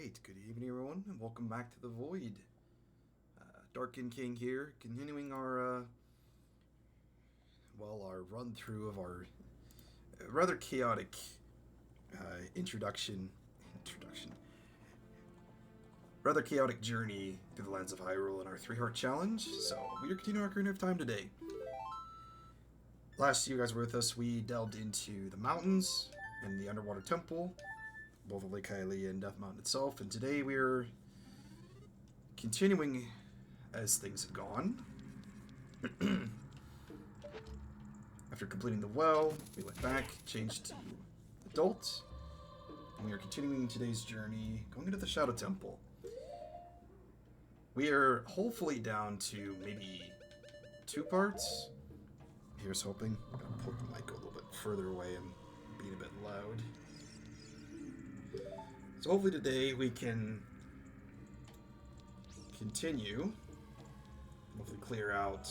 Alright, good evening everyone, and welcome back to the Void. Darkin King here, continuing our our run-through of our rather chaotic introduction, rather chaotic journey through the lands of Hyrule in our 3-heart challenge. So, we are continuing our Ocarina of Time today. Last you guys were with us, we delved into the mountains and the underwater temple, both of Lake Hylia and Death Mountain itself, and today we're continuing as things have gone. After completing the well, we went back, changed to adult, and we are continuing today's journey, going into the Shadow Temple. We are hopefully down to maybe 2 parts. Here's hoping. I'm going to pull the mic a little bit further away. I'm being a bit loud. So hopefully today we can continue, hopefully clear out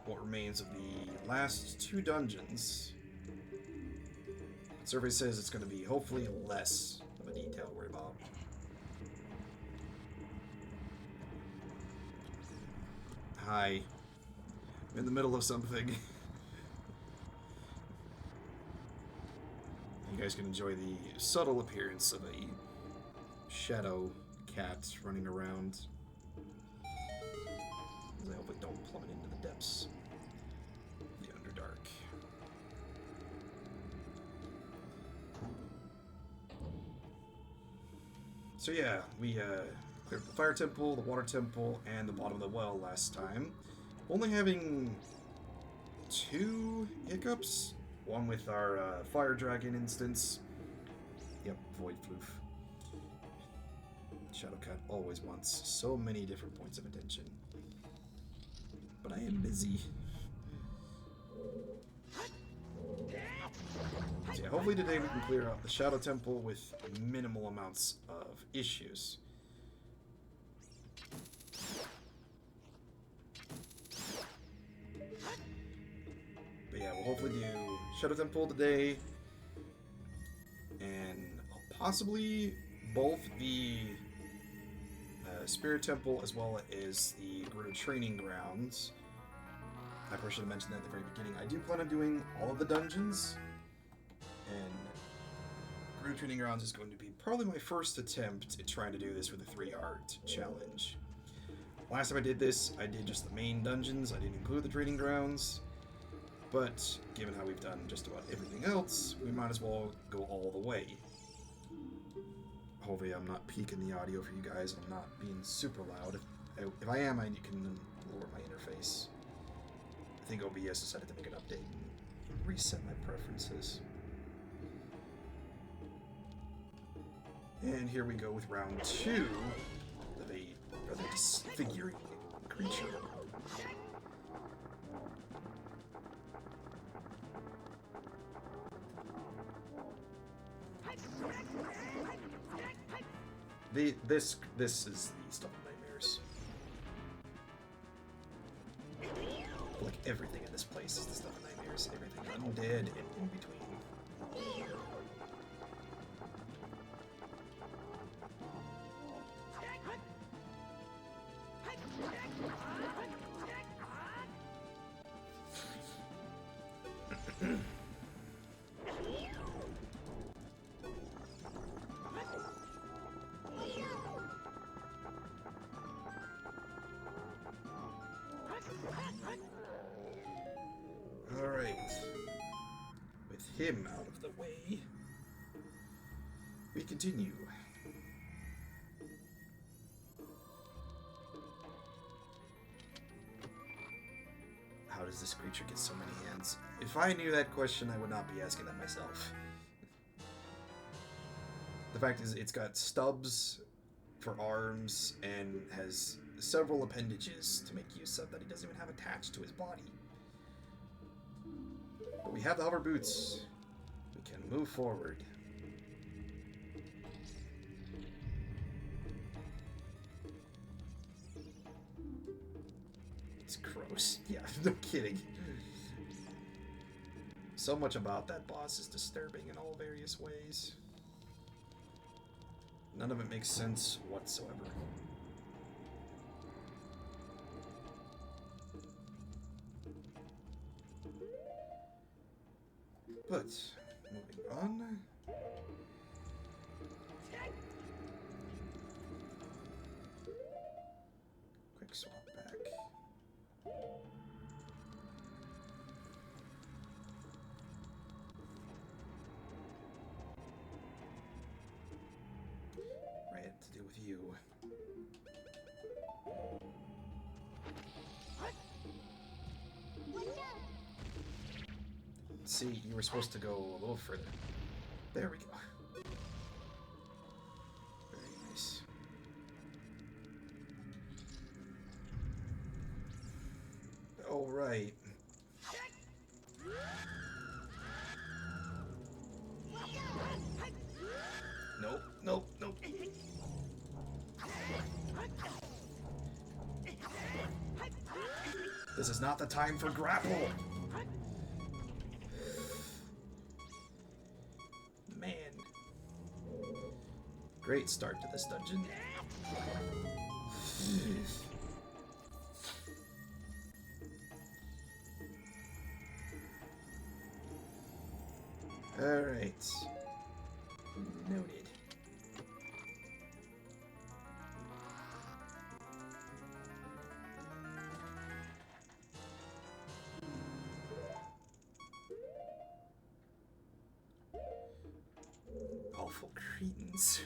what remains of the last 2 dungeons. The survey says it's going to be hopefully less of a detail to worry about. Hi. I'm in the middle of something. You guys can enjoy the subtle appearance of a shadow cat running around. I hope I don't plummet into the depths of the Underdark. So yeah, we cleared the Fire Temple, the Water Temple, and the bottom of the well last time. Only having 2 hiccups. One with our Fire Dragon instance. Yep, Void Floof. Shadowcat always wants so many different points of attention. But I am busy. So yeah, hopefully today we can clear out the Shadow Temple with minimal amounts of issues. But yeah, we'll hopefully do Shadow Temple today, and possibly both the Spirit Temple as well as the Gerudo Training Grounds. I probably should have mentioned that at the very beginning. I do plan on doing all of the dungeons, and Gerudo Training Grounds is going to be probably my first attempt at trying to do this with a 3-heart challenge. Last time I did this, I did just the main dungeons. I didn't include the Training Grounds. But given how we've done just about everything else, we might as well go all the way. Hopefully I'm not peaking the audio for you guys. I'm not being super loud. If I am, you can lower my interface. I think OBS decided to make an update and reset my preferences. And here we go with round 2 of a rather disfiguring creature. This is the stuff of nightmares. Like everything in this place is the stuff of nightmares. Everything undead and in between. Alright. With him out of the way, we continue. How does this creature get so many hands? If I knew that question, I would not be asking that myself. The fact is, it's got stubs for arms and has several appendages to make use of that he doesn't even have attached to his body. But we have the hover boots. We can move forward. It's gross. Yeah, no kidding. So much about that boss is disturbing in all various ways. None of it makes sense whatsoever. But, moving on. Quick swap back. Right, to do with you. See, you were supposed to go a little further. There we go. Very nice. All right. Nope, nope, nope. This is not the time for grapple. Man. Great start to this dungeon. Alright. Noted. Awful cretins.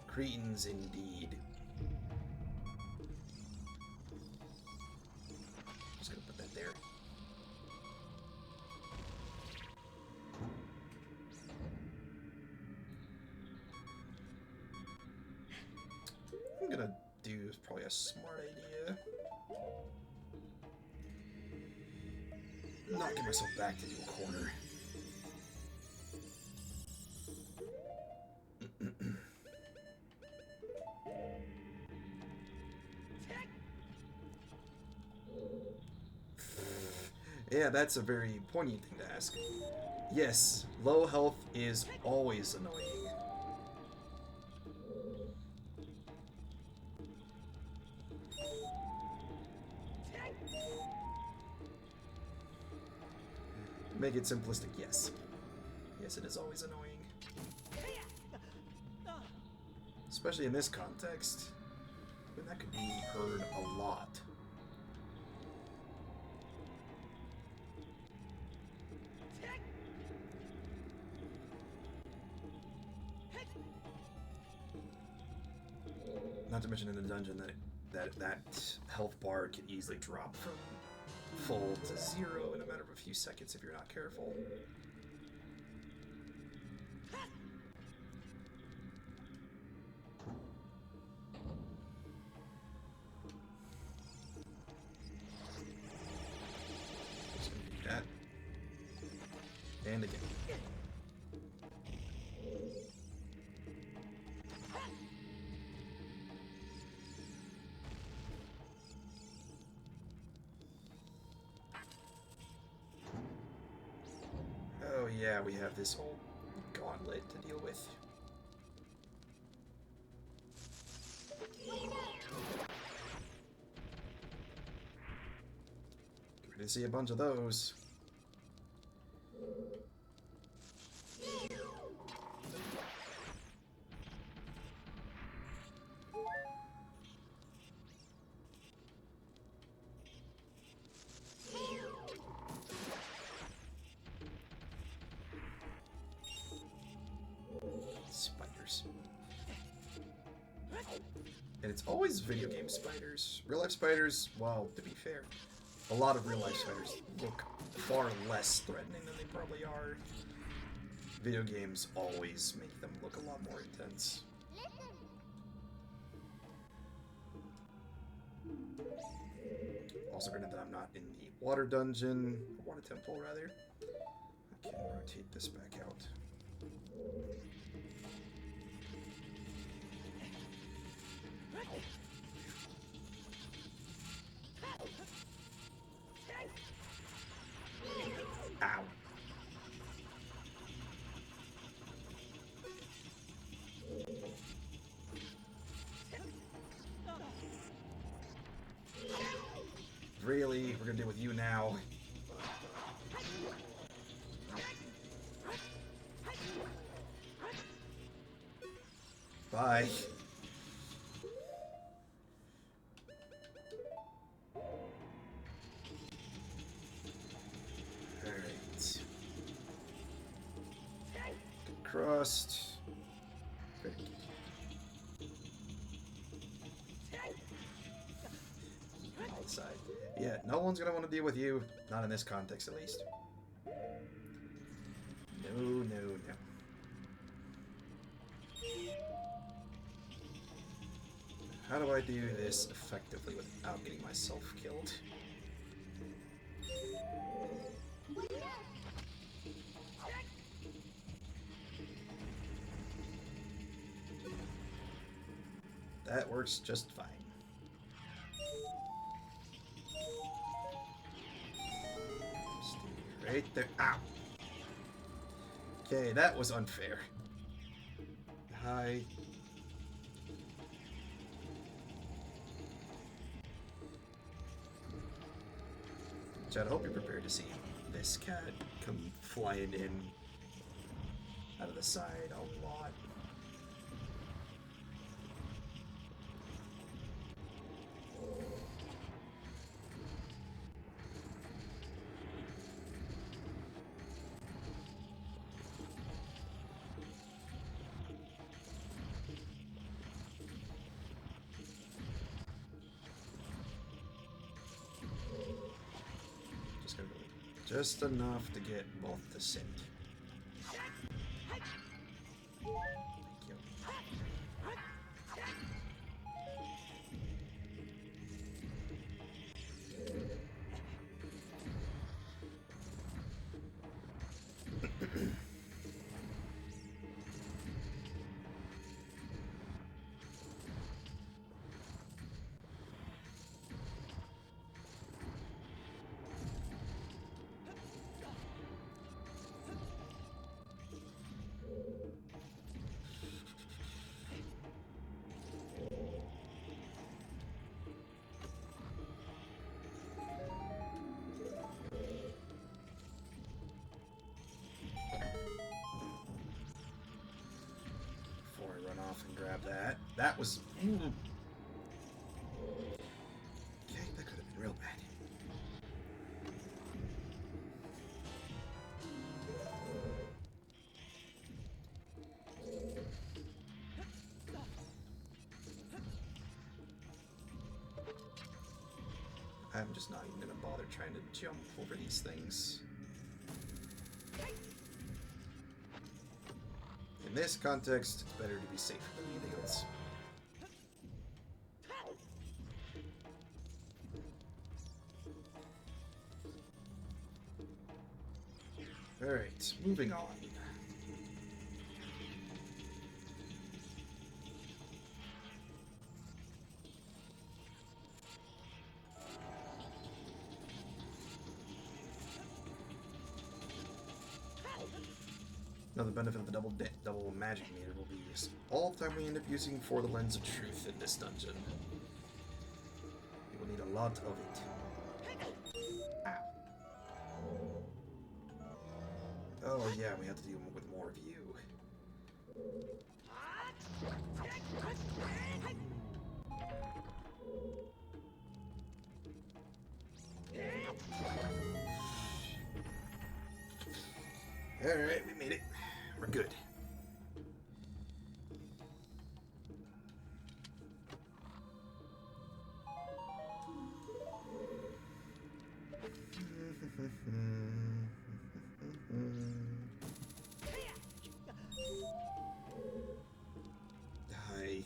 Cretins indeed. Just gonna put that there. I'm gonna do probably a smart idea. Not get myself back into a corner. Yeah, that's a very poignant thing to ask. Yes, low health is always annoying. Make it simplistic, yes. Yes, it is always annoying. Especially in this context, when that could be heard a lot. Not to mention in the dungeon that health bar can easily drop from full to 0 in a matter of a few seconds if you're not careful. Just gonna do that. And again. Oh yeah, we have this whole gauntlet to deal with. Get ready to see a bunch of those. Spiders. And it's always video game spiders. Real life spiders, well, to be fair, a lot of real life spiders look far less threatening than they probably are. Video games always make them look a lot more intense. Also granted that I'm not in the water dungeon, or water temple rather. I can rotate this back out. Ow. Really? We're gonna deal with you now. Bye. Alright. Crust. Very good. Outside. Yeah, no one's gonna want to deal with you. Not in this context, at least. No, no, no. How do I do this effectively without getting myself killed? That works just fine. Stay right there. Ow! Okay, that was unfair. Hi. Chad, I hope you're prepared to see this cat come flying in out of the side a lot. Just enough to get both to sit. Thank you. And grab that. That was... Okay, that could have been real bad. I'm just not even gonna bother trying to jump over these things. In this context, it's better to be safer than anything else. Alright, moving on. Now the benefit of the double magic meter will be all the time we end up using for the Lens of Truth in this dungeon. We will need a lot of it. Ow. Oh yeah, we have to deal with more of you. Alright, we made it. We're good. Hi.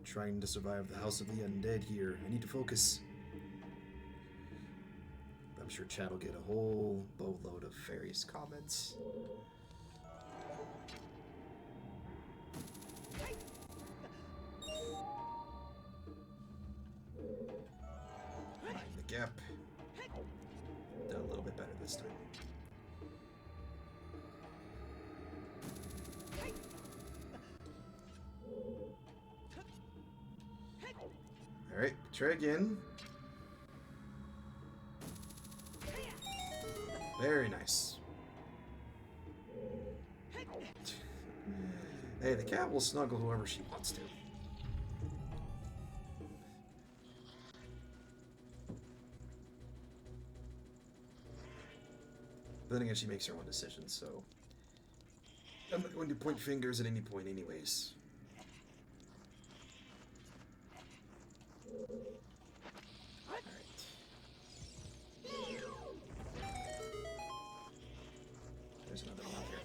Trying to survive the House of the Undead here. I need to focus. I'm sure chat will get a whole boatload of various comments. Mind the gap. Done a little bit better this time. Alright, try again. Very nice. Hey, the cat will snuggle whoever she wants to. But then again, she makes her own decisions, so... I'm not going to point fingers at any point anyways. Alright. There's another one here.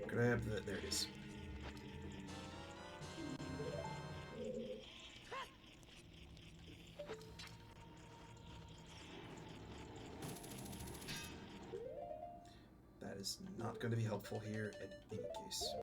Grab the... There it is. That is not going to be helpful here in any case.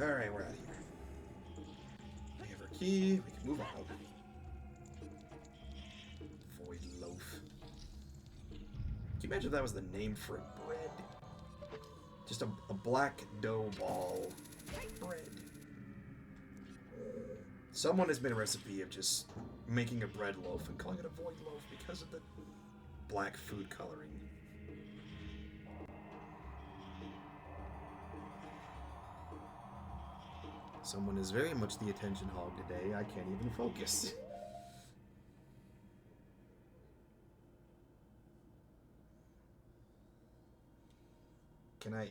Alright, we're out of here. We have our key, we can move on. Void loaf. Can you imagine if that was the name for a bread? Just a black dough ball bread. Someone has made a recipe of just making a bread loaf and calling it a void loaf because of the black food coloring. Someone is very much the attention hog today. I can't even focus. Can I...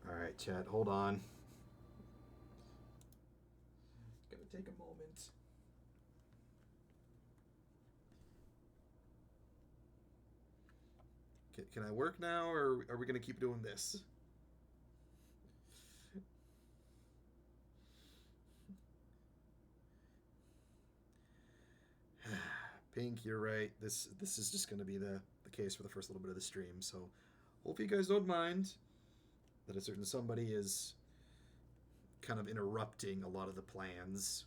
Alright, chat, hold on. It's gonna take a moment. Can I work now, or are we gonna keep doing this? Pink, you're right. This is just going to be the case for the first little bit of the stream. So, hope you guys don't mind that a certain somebody is kind of interrupting a lot of the plans.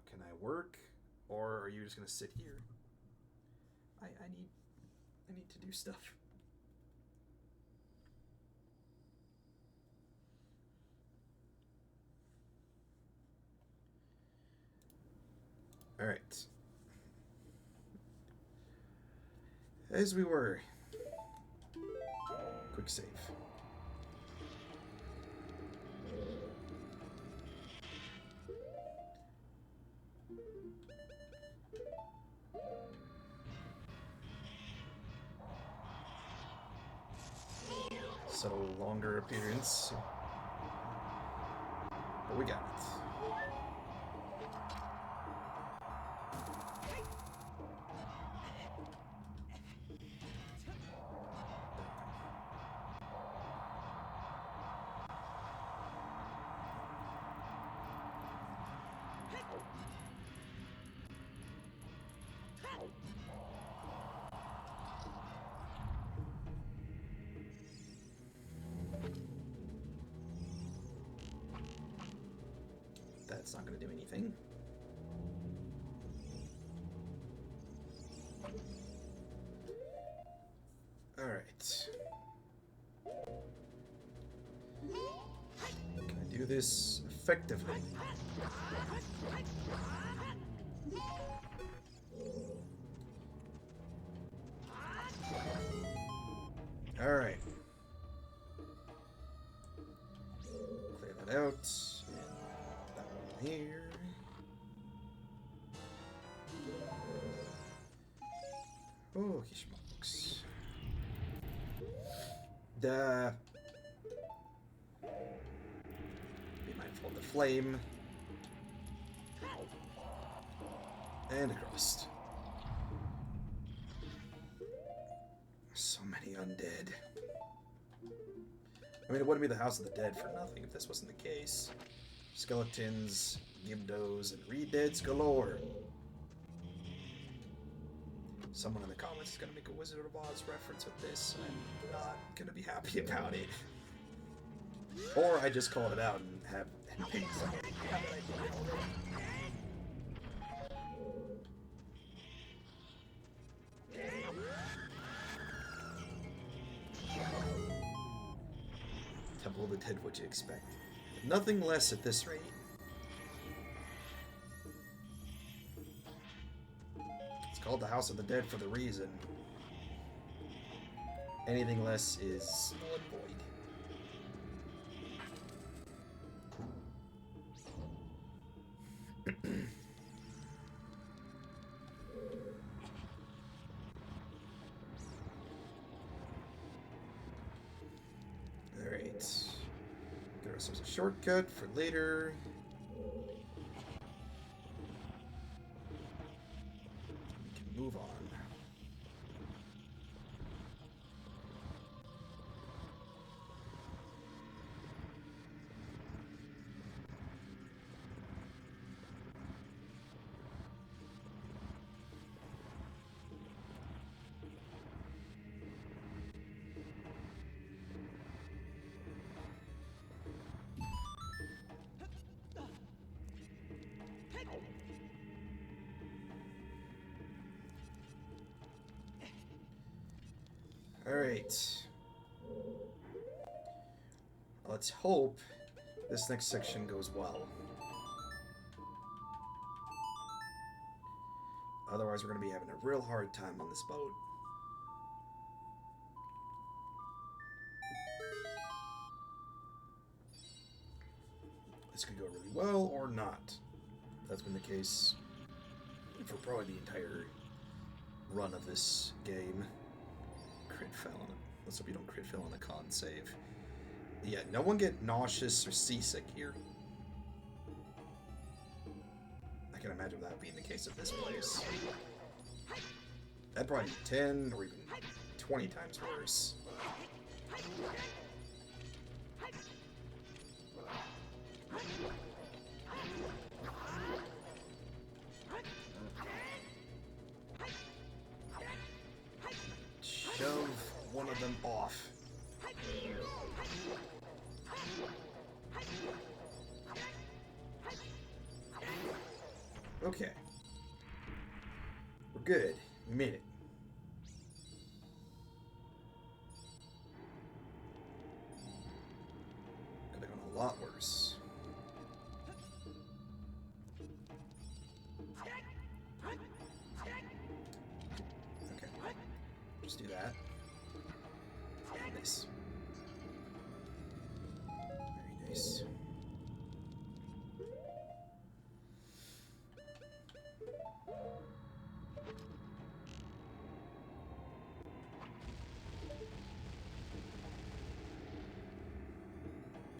Can I work, or are you just gonna sit here? I need to do stuff. All right. As we were. Quick save. Subtle, longer appearance. But we got it. That's not going to do anything. All right. Can I do this effectively? All right. Clear that out. Here. Oh, smokes. Be mindful of the flame. And across. So many undead. I mean, it wouldn't be the House of the Dead for nothing if this wasn't the case. Skeletons, Gibdos, and re-deads galore. Someone in the comments is going to make a Wizard of Oz reference with this, and I'm not going to be happy about it. Or I just called it out and have picked something. Temple of the Dead, what'd you expect? Nothing less at this rate. It's called the House of the Dead for the reason. Anything less is null and void. Alright. Give ourselves a shortcut for later. We can move on. Alright. Let's hope this next section goes well. Otherwise, we're going to be having a real hard time on this boat. This could go really well or not. That's been the case for probably the entire run of this game. Crit fail on it. Let's hope you don't crit fail on a con save. Yeah, no one get nauseous or seasick here. I can imagine that being the case at this place. That'd probably be 10 or even 20 times worse. Shove one of them off. Okay. We're good. We made it. Could have gone a lot worse. Okay. Just do that. Nice. Very nice.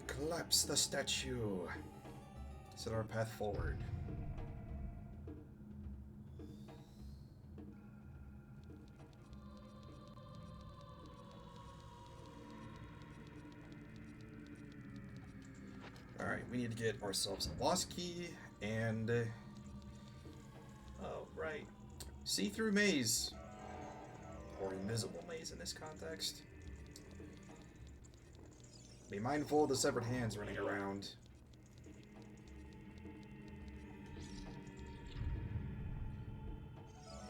Collapse the statue. Set our path forward. Alright, we need to get ourselves a boss key and... oh, right. See-through maze. Or invisible maze in this context. Be mindful of the severed hands running around.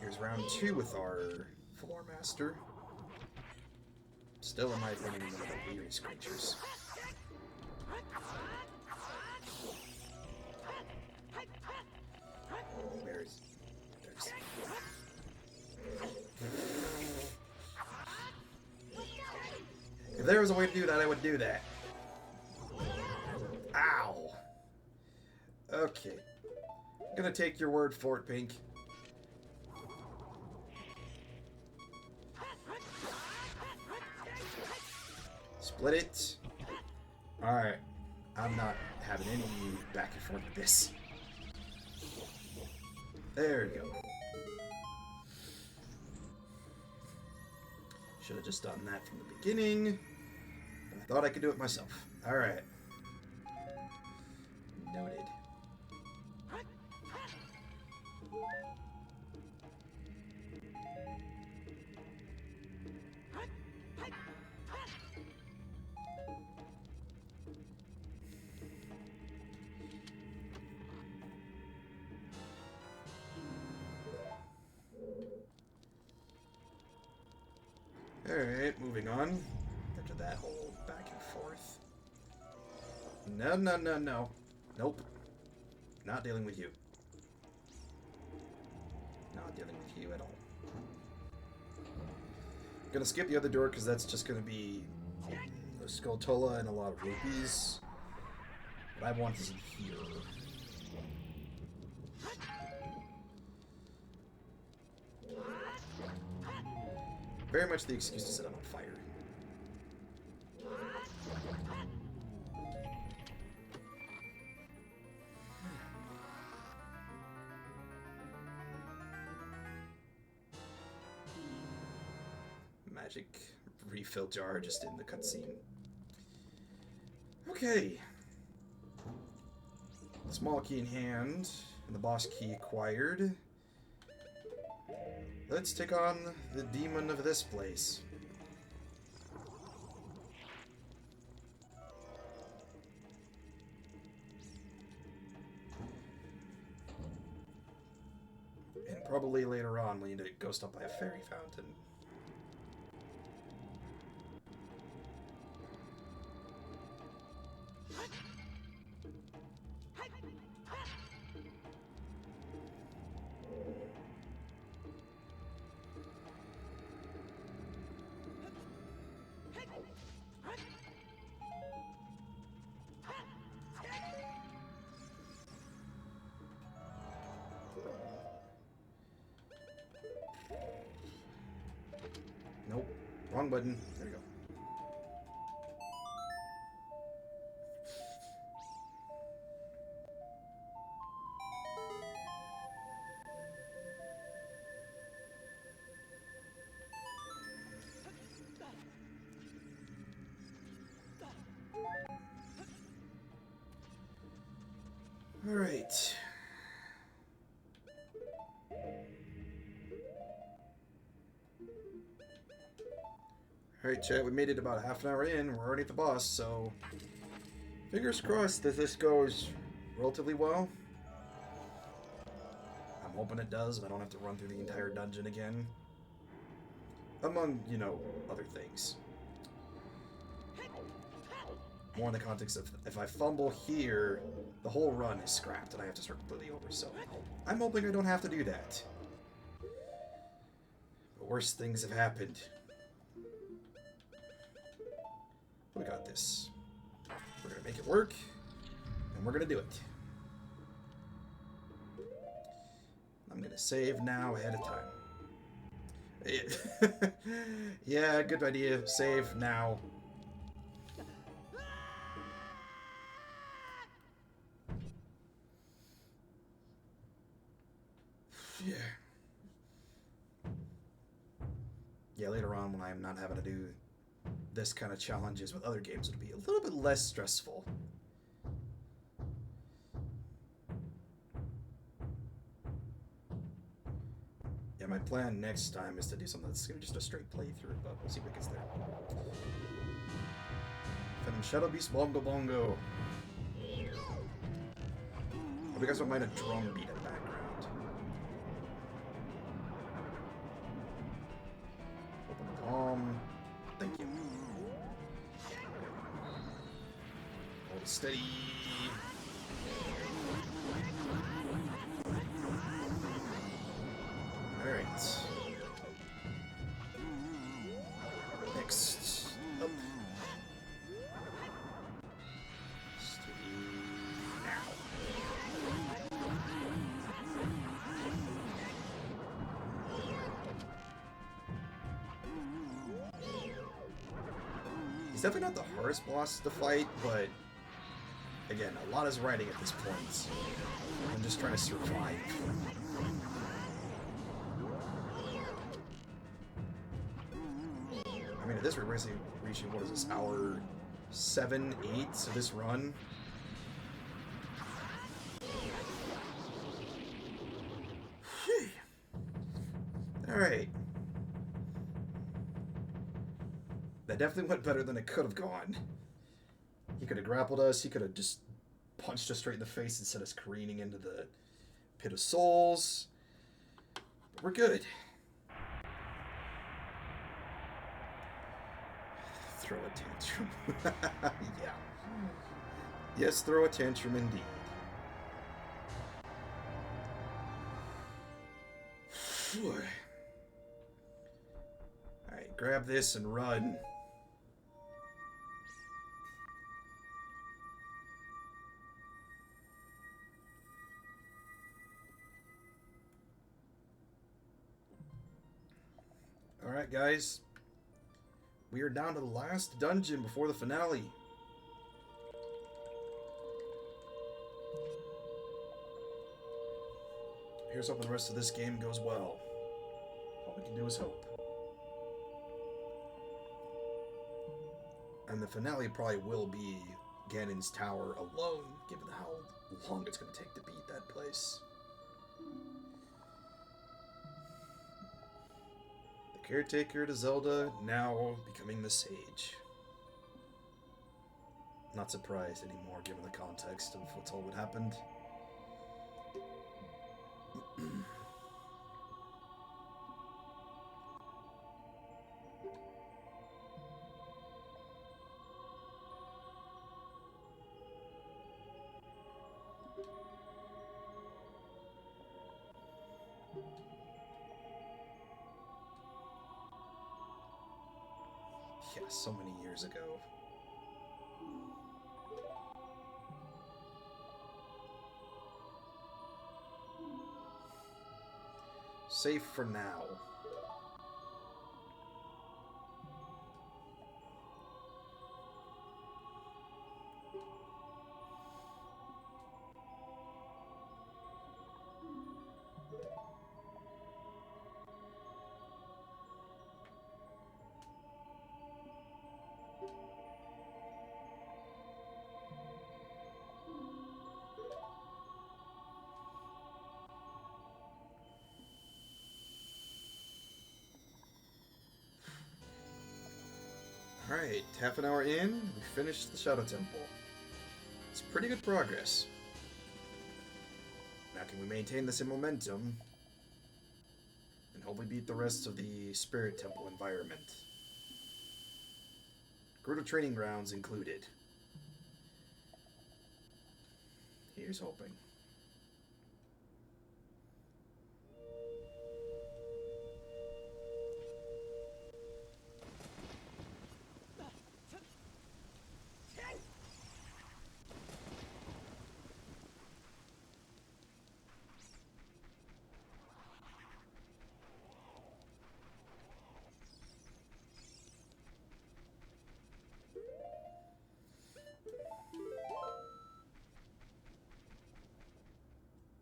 Here's round 2 with our floor master. Still, in my opinion, one of the weirdest creatures. There's... If there was a way to do that, I would do that. Ow! Okay. I'm gonna take your word for it, Pink. Split it. Alright. I'm not having any back and forth with this. There we go. Should have just done that from the beginning. But I thought I could do it myself. Alright. Noted. Alright, moving on. After that whole back and forth. No, no, no, no. Nope. Not dealing with you. Not dealing with you at all. Gonna skip the other door because that's just gonna be a Skulltula and a lot of rupees. What I want is in here. Very much the excuse to set them on fire. Magic refill jar just in the cutscene. Okay. Small key in hand, and the boss key acquired. Let's take on the demon of this place. And probably later on we need to go stop by a fairy fountain. Nope. Wrong button. There we go. All right. Alright, chat, we made it about half an hour in. We're already at the boss, so fingers crossed that this goes relatively well. I'm hoping it does, and I don't have to run through the entire dungeon again. Among, you know, other things. More in the context of, if I fumble here, the whole run is scrapped, and I have to start completely over, so I'm hoping I don't have to do that. But worse things have happened. We got this. We're gonna make it work, and we're gonna do it. I'm gonna save now ahead of time. Yeah, good idea. Save now. Yeah. Yeah, later on when I'm not having to do this kind of challenges with other games, it'll be a little bit less stressful. Yeah, my plan next time is to do something that's gonna be just a straight playthrough, but we'll see what gets there. Phantom Shadow Beast Bongo Bongo. Hope you guys don't mind a drum beat in the background. Open the palm. Thank you. Hold steady. Alright. Next. Up. Steady. Now. He's definitely not the hardest boss to fight, but Again, a lot is riding at this point. I'm just trying to survive. I mean, at this rate, we're basically reaching, what is this, hour 7, 8 of this run? Alright. That definitely went better than it could have gone. He could have grappled us, he could have just punched us straight in the face and sent us careening into the pit of souls. But we're good. Throw a tantrum. Yeah. Yes, throw a tantrum indeed. Alright, grab this and run. Alright, guys. We are down to the last dungeon before the finale. Here's hoping the rest of this game goes well. All we can do is hope. And the finale probably will be Ganon's Tower alone, given how long it's going to take to beat that place. The caretaker to Zelda, now becoming the sage. Not surprised anymore, given the context of what's all what happened. Yeah, so many years ago. Safe for now. Alright, half an hour in, we finished the Shadow Temple. It's pretty good progress. Now can we maintain this in momentum and hopefully beat the rest of the Spirit Temple environment? Gerudo training grounds included. Here's hoping.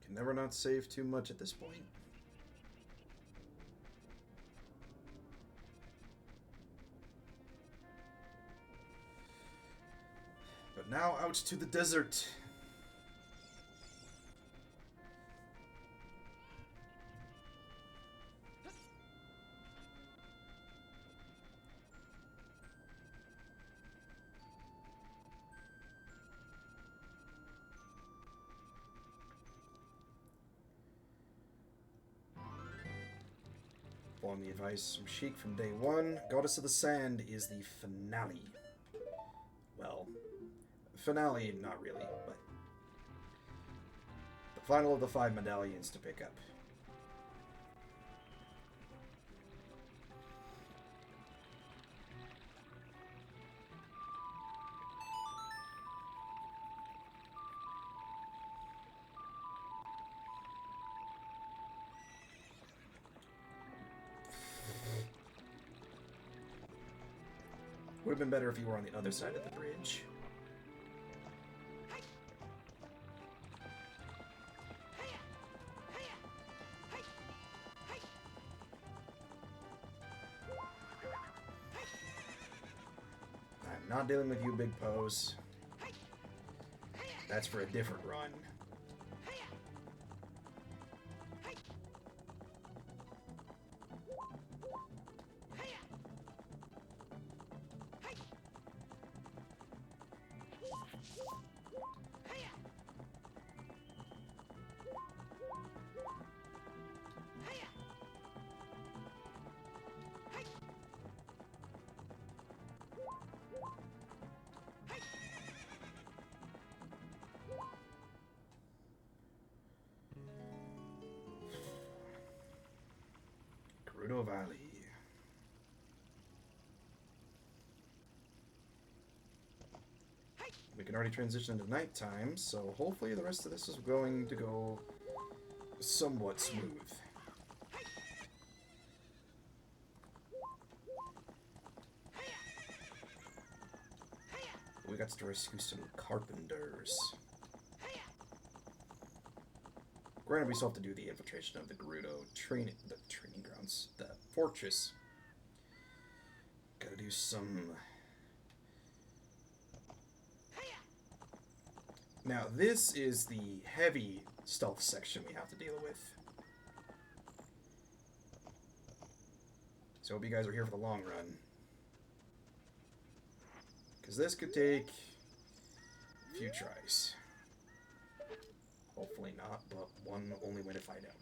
Can never not save too much at this point. But now out to the desert. Following the advice from Sheik from day one, Goddess of the Sand is the finale. Well, finale, not really, but the final of the 5 medallions to pick up. Would have been better if you were on the other side of the bridge. Not dealing with you, big pose. That's for a different run. Gerudo Valley. We can already transition into nighttime, so hopefully the rest of this is going to go somewhat smooth. We got to rescue some carpenters. Granted, we still have to do the infiltration of the Gerudo training grounds, the fortress. Gotta do some. Now, this is the heavy stealth section we have to deal with. So I hope you guys are here for the long run. Because this could take a few tries. Hopefully not, but one only way to find out.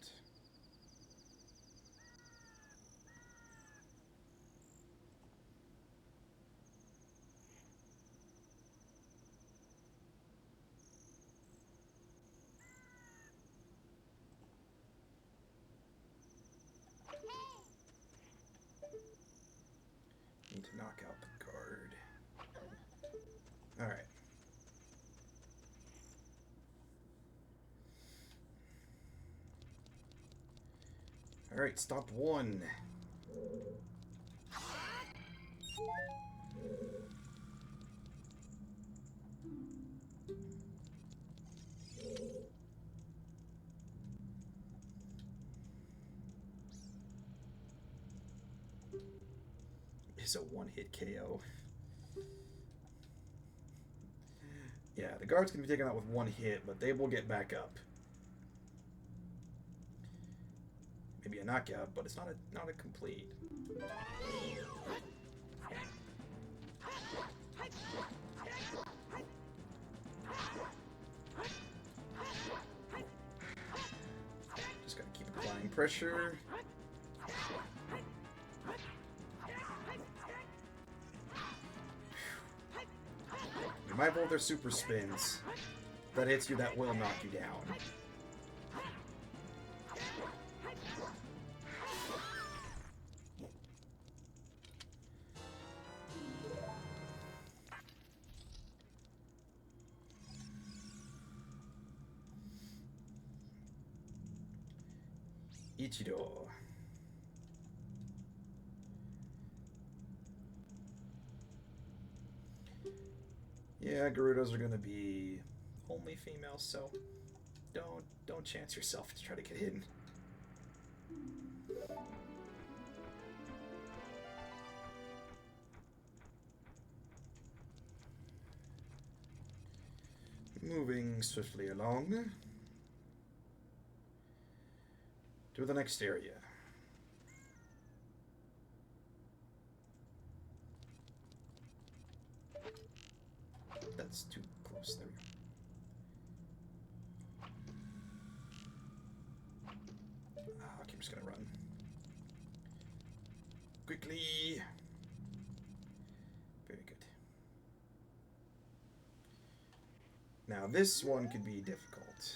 Need to knock out the guard. Alright. Alright, stop one. It's a one-hit KO. Yeah, the guards can be taken out with one hit, but they will get back up. Maybe a knockout, but it's not a complete. Just gotta keep applying pressure. You might hold their super spins. That hits you, that will knock you down. Ichido. Yeah, Gerudos are gonna be only females, so don't chance yourself to try to get in. Moving swiftly along to the next area. That's too close. There we go. Okay, I'm just gonna run quickly. Very good. Now this one could be difficult,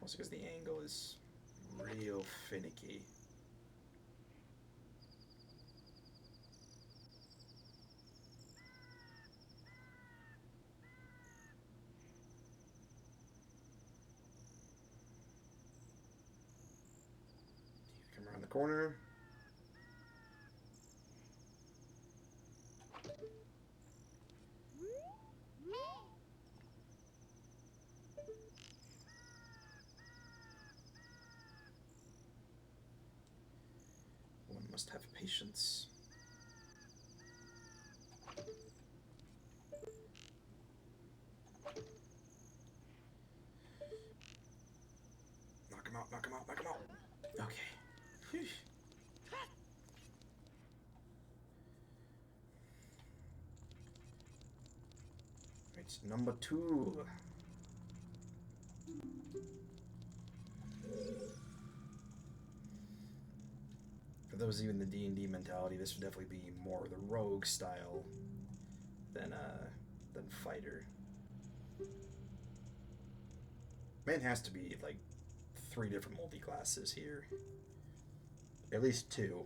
also because the angle is real finicky. Come around the corner. One must have patience. knock him out, knock him out. Okay. Whew. It's number 2. For those of you in the D&D mentality, this would definitely be more the rogue style than fighter. Man, has to be like 3 different multi-classes here. At least 2.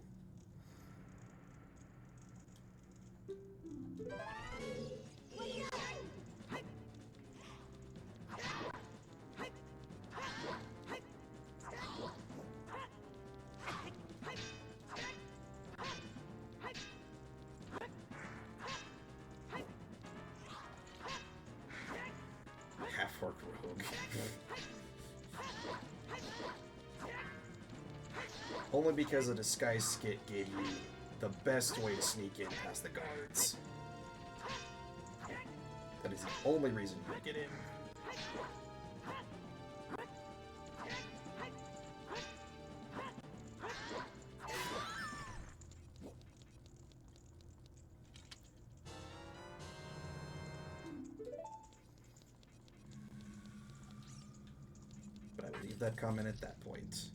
Half-orc rogue. Only because a disguise skit gave you the best way to sneak in past the guards. That is the only reason you would get in. But I will leave that comment at that point.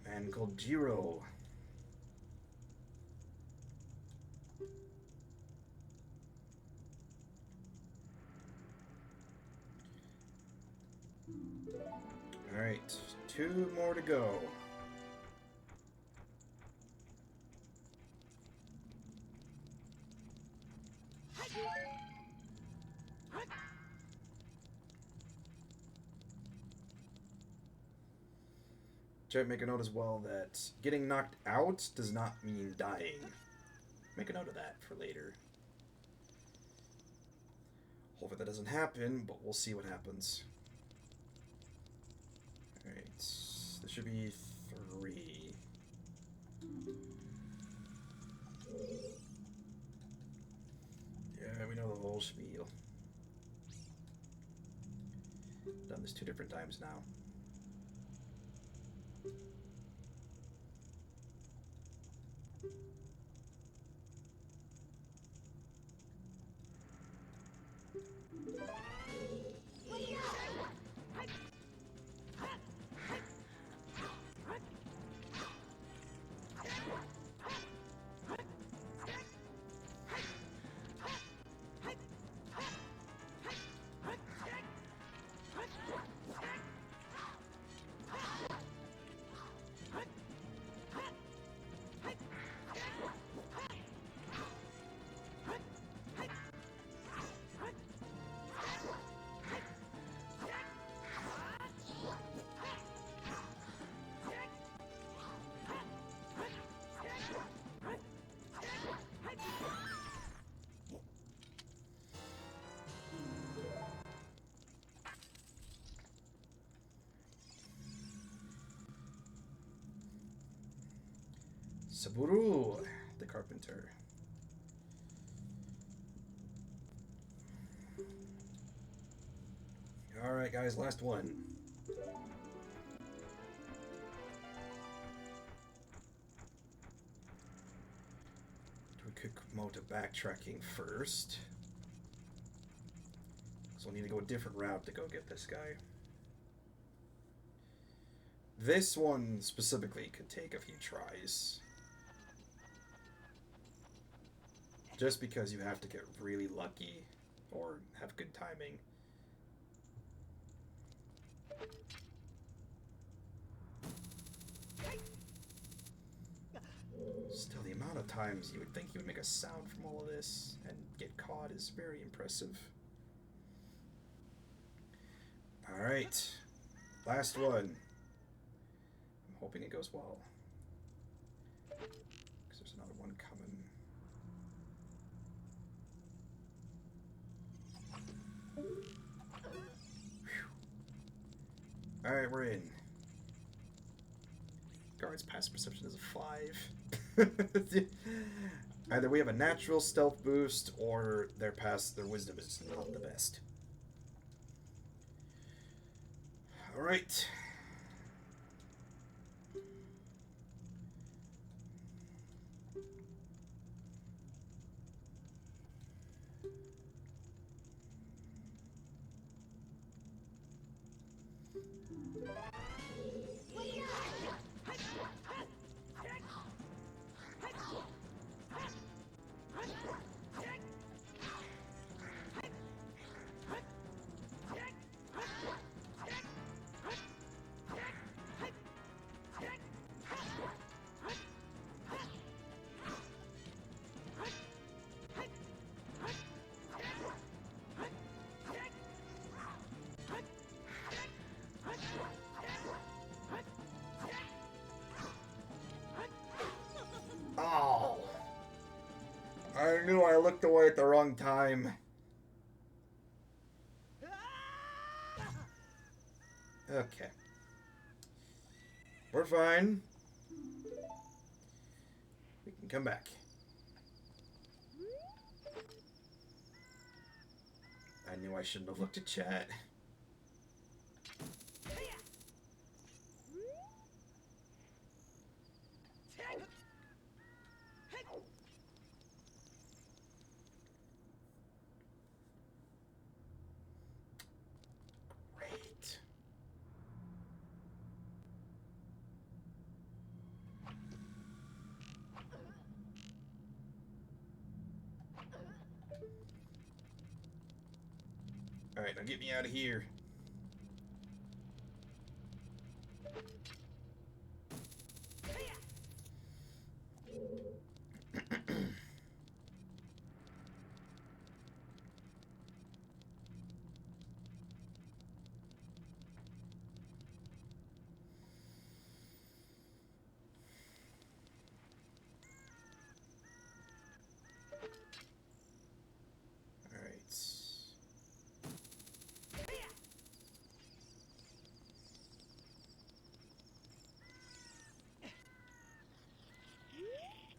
Man called Gerudo. Alright, 2 more to go. Try to make a note as well that getting knocked out does not mean dying. Make a note of that for later. Hopefully that doesn't happen, but we'll see what happens. Alright, this should be 3. Yeah, we know the whole spiel. Done this 2 different times now. Saburo, the carpenter. Alright guys, last one. Do a quick mode of backtracking first. So we'll need to go a different route to go get this guy. This one specifically could take a few tries. Just because you have to get really lucky or have good timing. Still, the amount of times you would think you would make a sound from all of this and get caught is very impressive. Alright, last one. I'm hoping it goes well. Because there's another one coming. Alright, we're in. Guard's passive perception is a 5. Either we have a natural stealth boost, or their wisdom is not the best. Alright. Oh! I knew I looked away at the wrong time. Okay. We're fine. We can come back. I knew I shouldn't have looked at chat. Great. Alright, now get me out of here.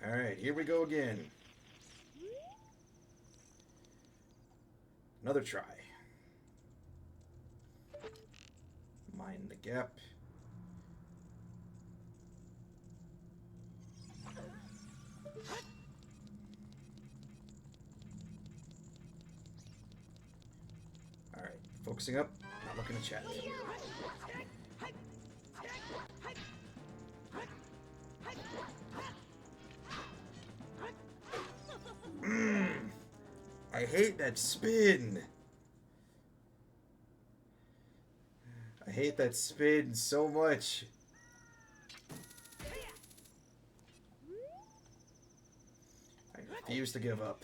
Alright, here we go again. Another try. Mind the gap. Alright, focusing up, not looking at chat. I hate that spin. I hate that spin so much. I refuse to give up.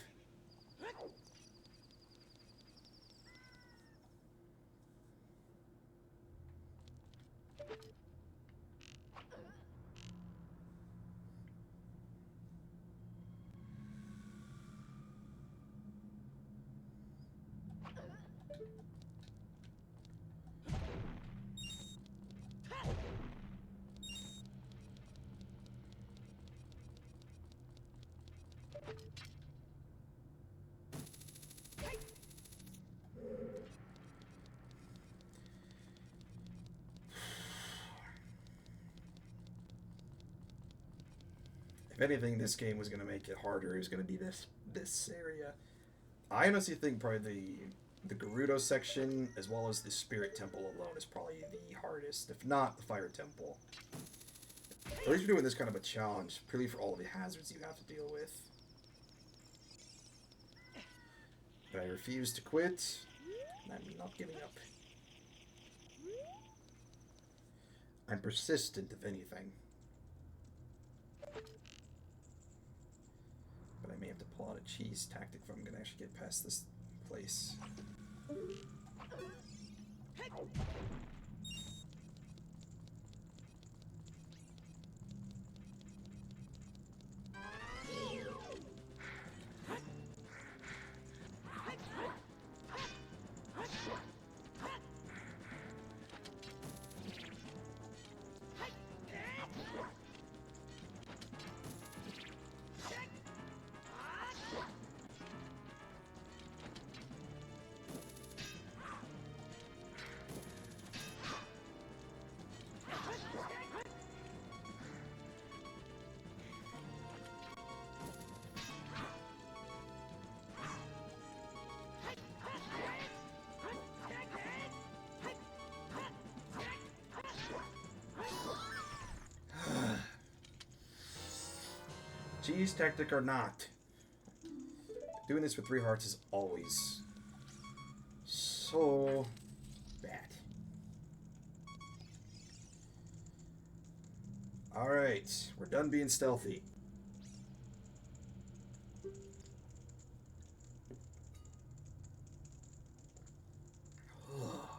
If anything, this game was going to make it harder. It was going to be this area. I honestly think probably the Gerudo section, as well as the Spirit Temple alone, is probably the hardest, if not the Fire Temple. At least we're doing this kind of a challenge, purely for all of the hazards you have to deal with. But I refuse to quit, and I'm not giving up. I'm persistent, if anything. But I may have to pull out a cheese tactic if I'm going to actually get past this place. Cheese tactic or not. Doing this with 3 hearts is always so bad. Alright, we're done being stealthy.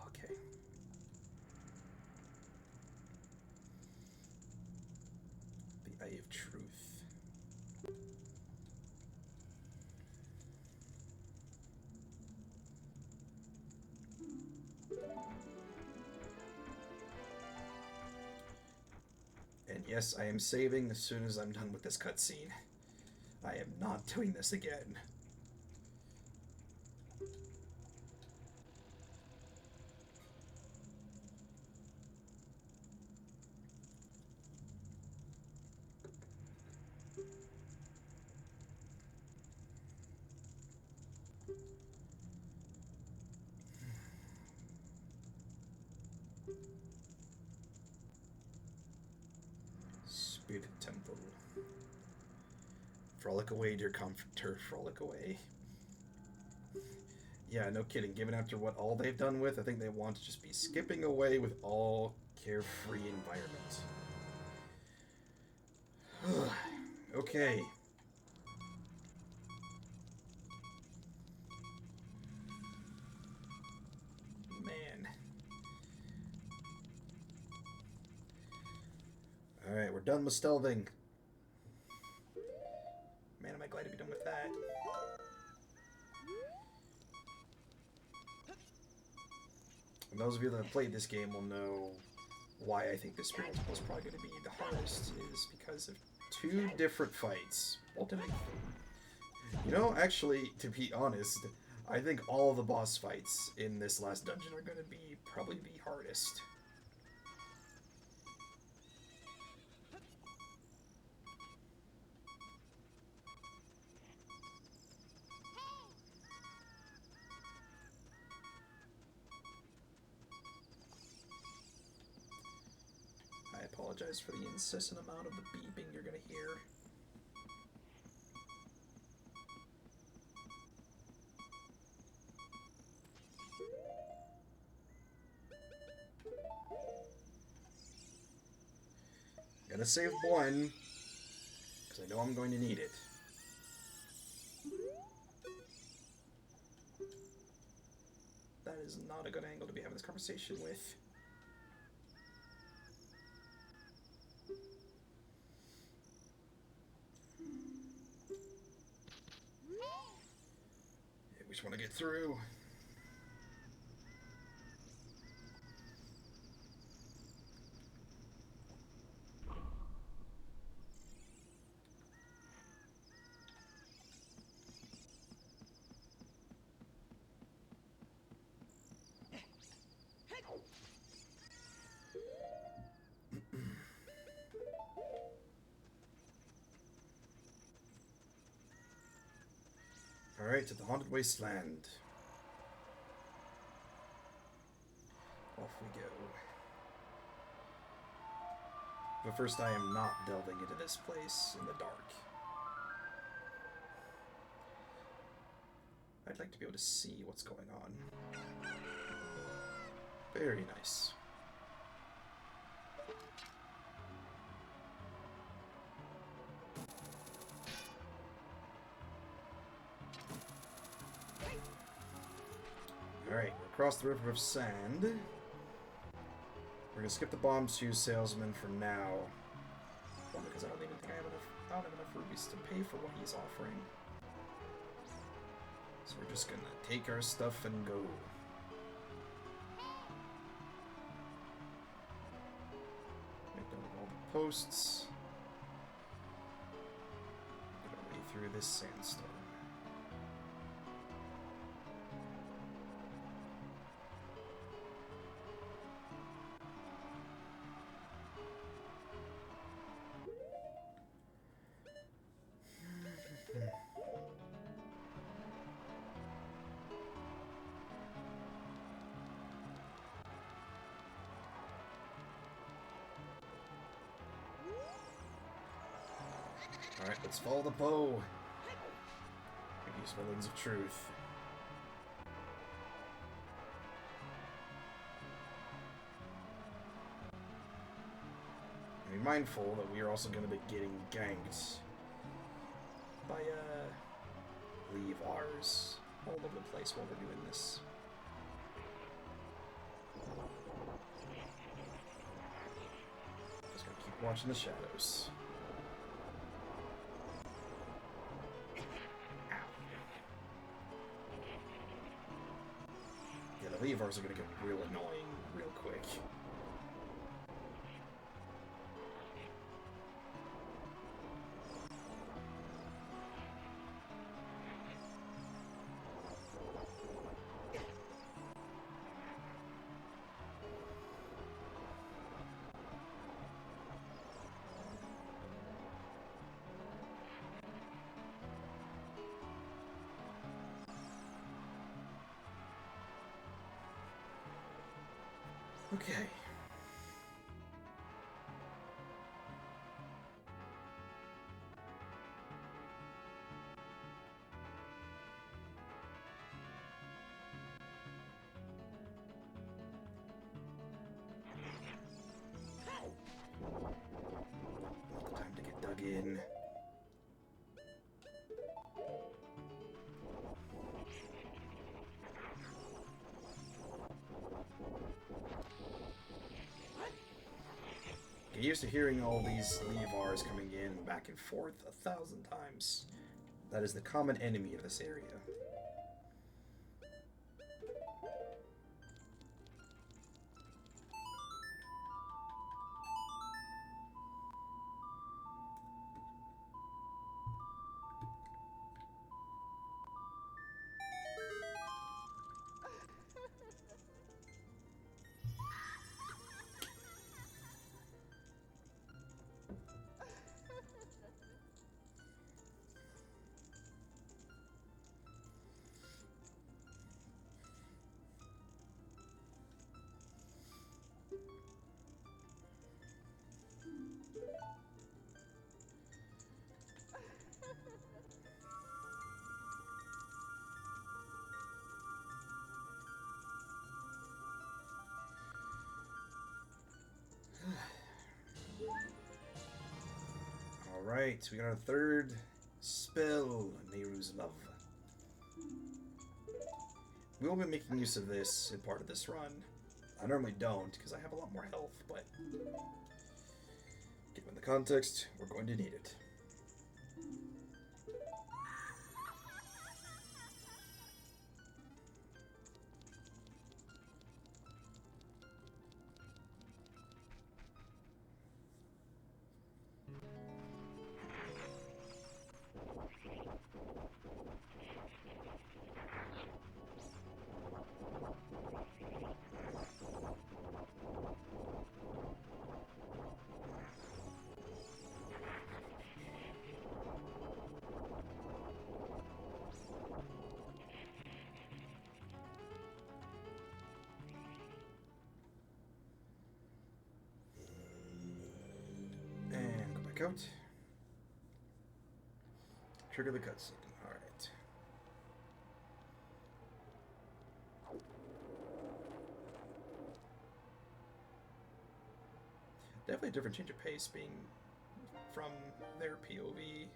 Okay. The Eye of Truth. And yes, I am saving as soon as I'm done with this cutscene. I am not doing this again. Spirit Temple. Frolic away, dear comforter, frolic away. Yeah, no kidding. Given after what all they've done with, I think they want to just be skipping away with all carefree environment. Okay. Man. Alright, we're done with stealthing. Man, am I glad to be done with that. And those of you that have played this game will know why I think this Spirit Temple is probably going to be the hardest, is because of 2 different fights. Ultimate. You know, actually, to be honest, I think all of the boss fights in this last dungeon are going to be probably the hardest. I apologize for the incessant amount of the beeping you're going to hear. Gonna save 1, because I know I'm going to need it. That is not a good angle to be having this conversation with. We just want to get through. Alright, to the Haunted Wasteland. Off we go. But first, I am not delving into this place in the dark. I'd like to be able to see what's going on. Very nice. Alright, we're across the River of Sand. We're gonna skip the Bomb 2 salesman for now. Well, because I don't even think I don't have enough rubies to pay for what he's offering. So we're just gonna take our stuff and go. Make note of all the posts. Get our way through this sandstone. Alright, let's follow the bow. Use my lens of truth. And be mindful that we are also going to be getting ganked by Leavars all over the place while we're doing this. Just gonna keep watching the shadows. Yeah, the Leavars are gonna get real annoying real quick. Okay. Time to get dug in. Get used to hearing all these Leavars coming in back and forth 1,000 times. That is the common enemy of this area. Alright, we got our third spell, Nehru's Love. We will be making use of this in part of this run. I normally don't, because I have a lot more health, but given the context, we're going to need it. Out. Trigger the cutscene. Alright. Definitely a different change of pace being from their POV.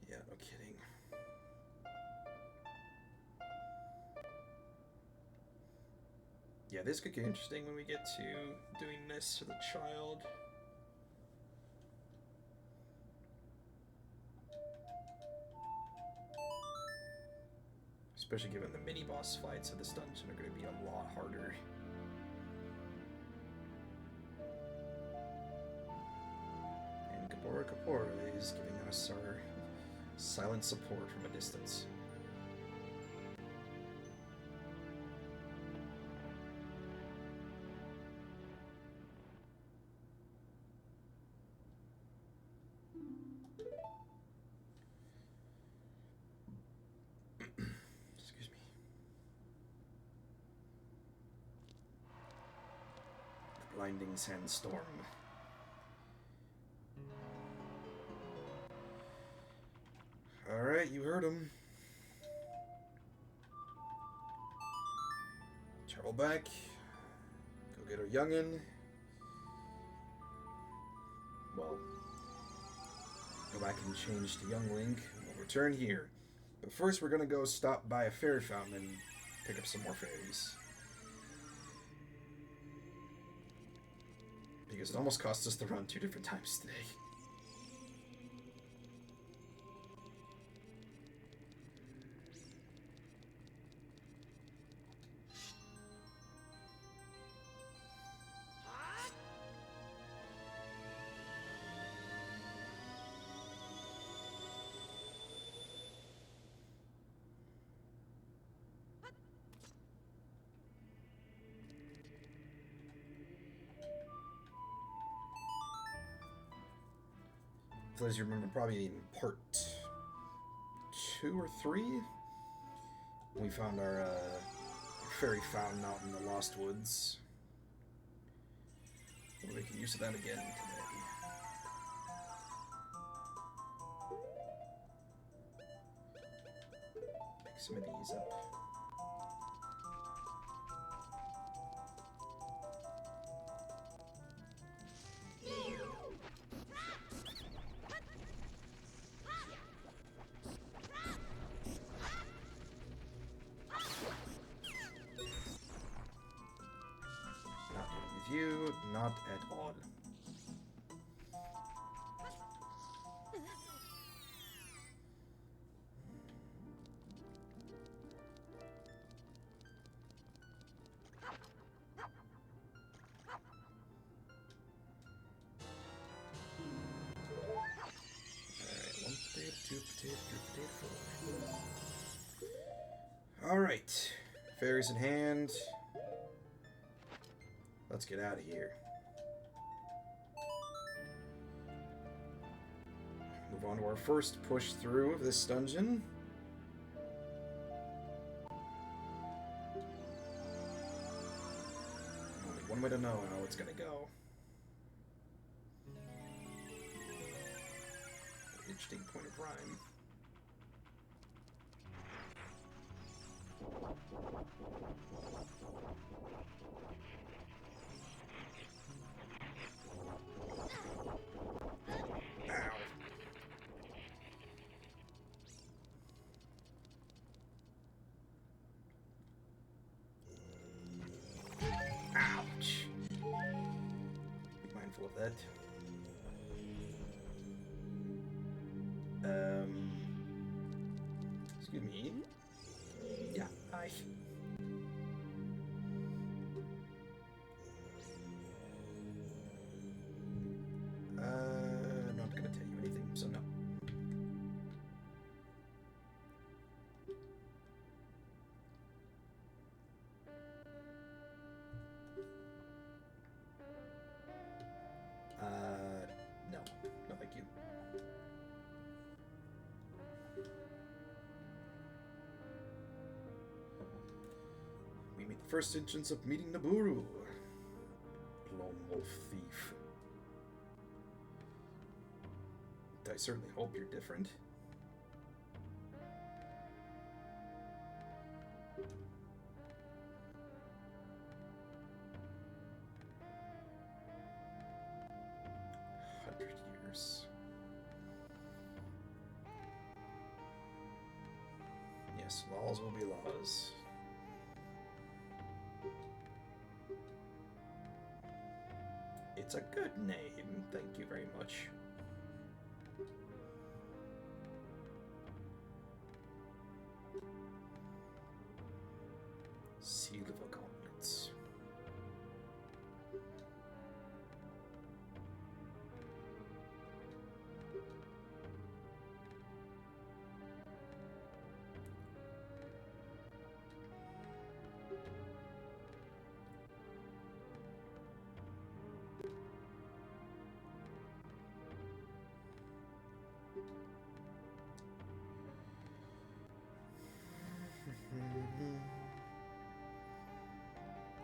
Yeah, no kidding. Yeah, this could get interesting when we get to doing this for the child. Especially given the mini-boss fights of this dungeon are going to be a lot harder. And Kapora is giving us our silent support from a distance. blinding sandstorm. Alright, you heard him. Travel back. Go get our youngin'. Well, go back and change to Young Link. We'll return here. But first, we're gonna go stop by a fairy fountain and pick up some more fairies. Because it almost cost us to run 2 different times today. So as you remember, probably in part 2 or 3, we found our fairy fountain out in the Lost Woods. We'll make use of that again today. Pick some of these up. You, not at all. Alright, 1 potato, 2 potato, 3 potato, 4. Alright, fairies in hand. Let's get out of here. Move on to our first push through of this dungeon. Only one way to know how it's gonna go. Interesting point of rhyme. Ouch. Be mindful of that. Excuse me. Yeah, hi. Not gonna tell you anything, so no. No. No, thank you. We meet the first instance of meeting Naburu. Lone wolf thief. I certainly hope you're different. Years. Yes, laws will be laws. It's a good name, thank you very much. Seal of a gauntlets.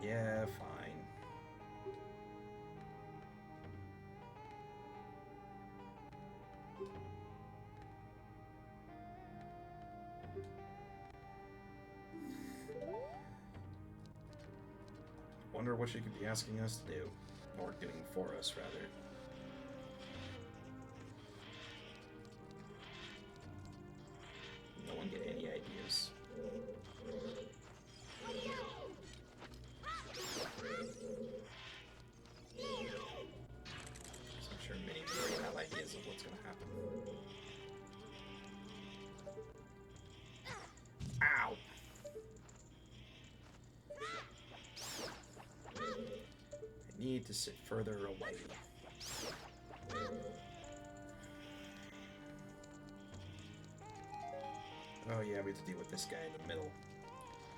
Yeah, fine. wonder what she could be asking us to do. Or doing for us, rather. No one get any ideas. So I'm sure many of you already have ideas of what's going to happen. Ow! I need to sit further away. Oh yeah, we have to deal with this guy in the middle.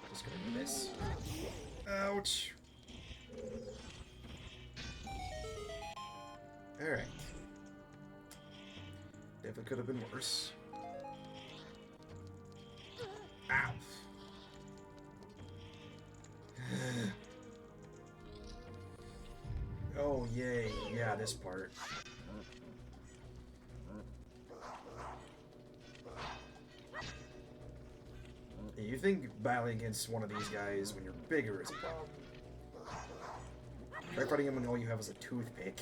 Just gonna do this. Ouch! Alright. Definitely could have been worse. Ow! Oh, yay. Yeah, this part. You think battling against one of these guys when you're bigger is a problem. Try fighting him when all you have is a toothpick.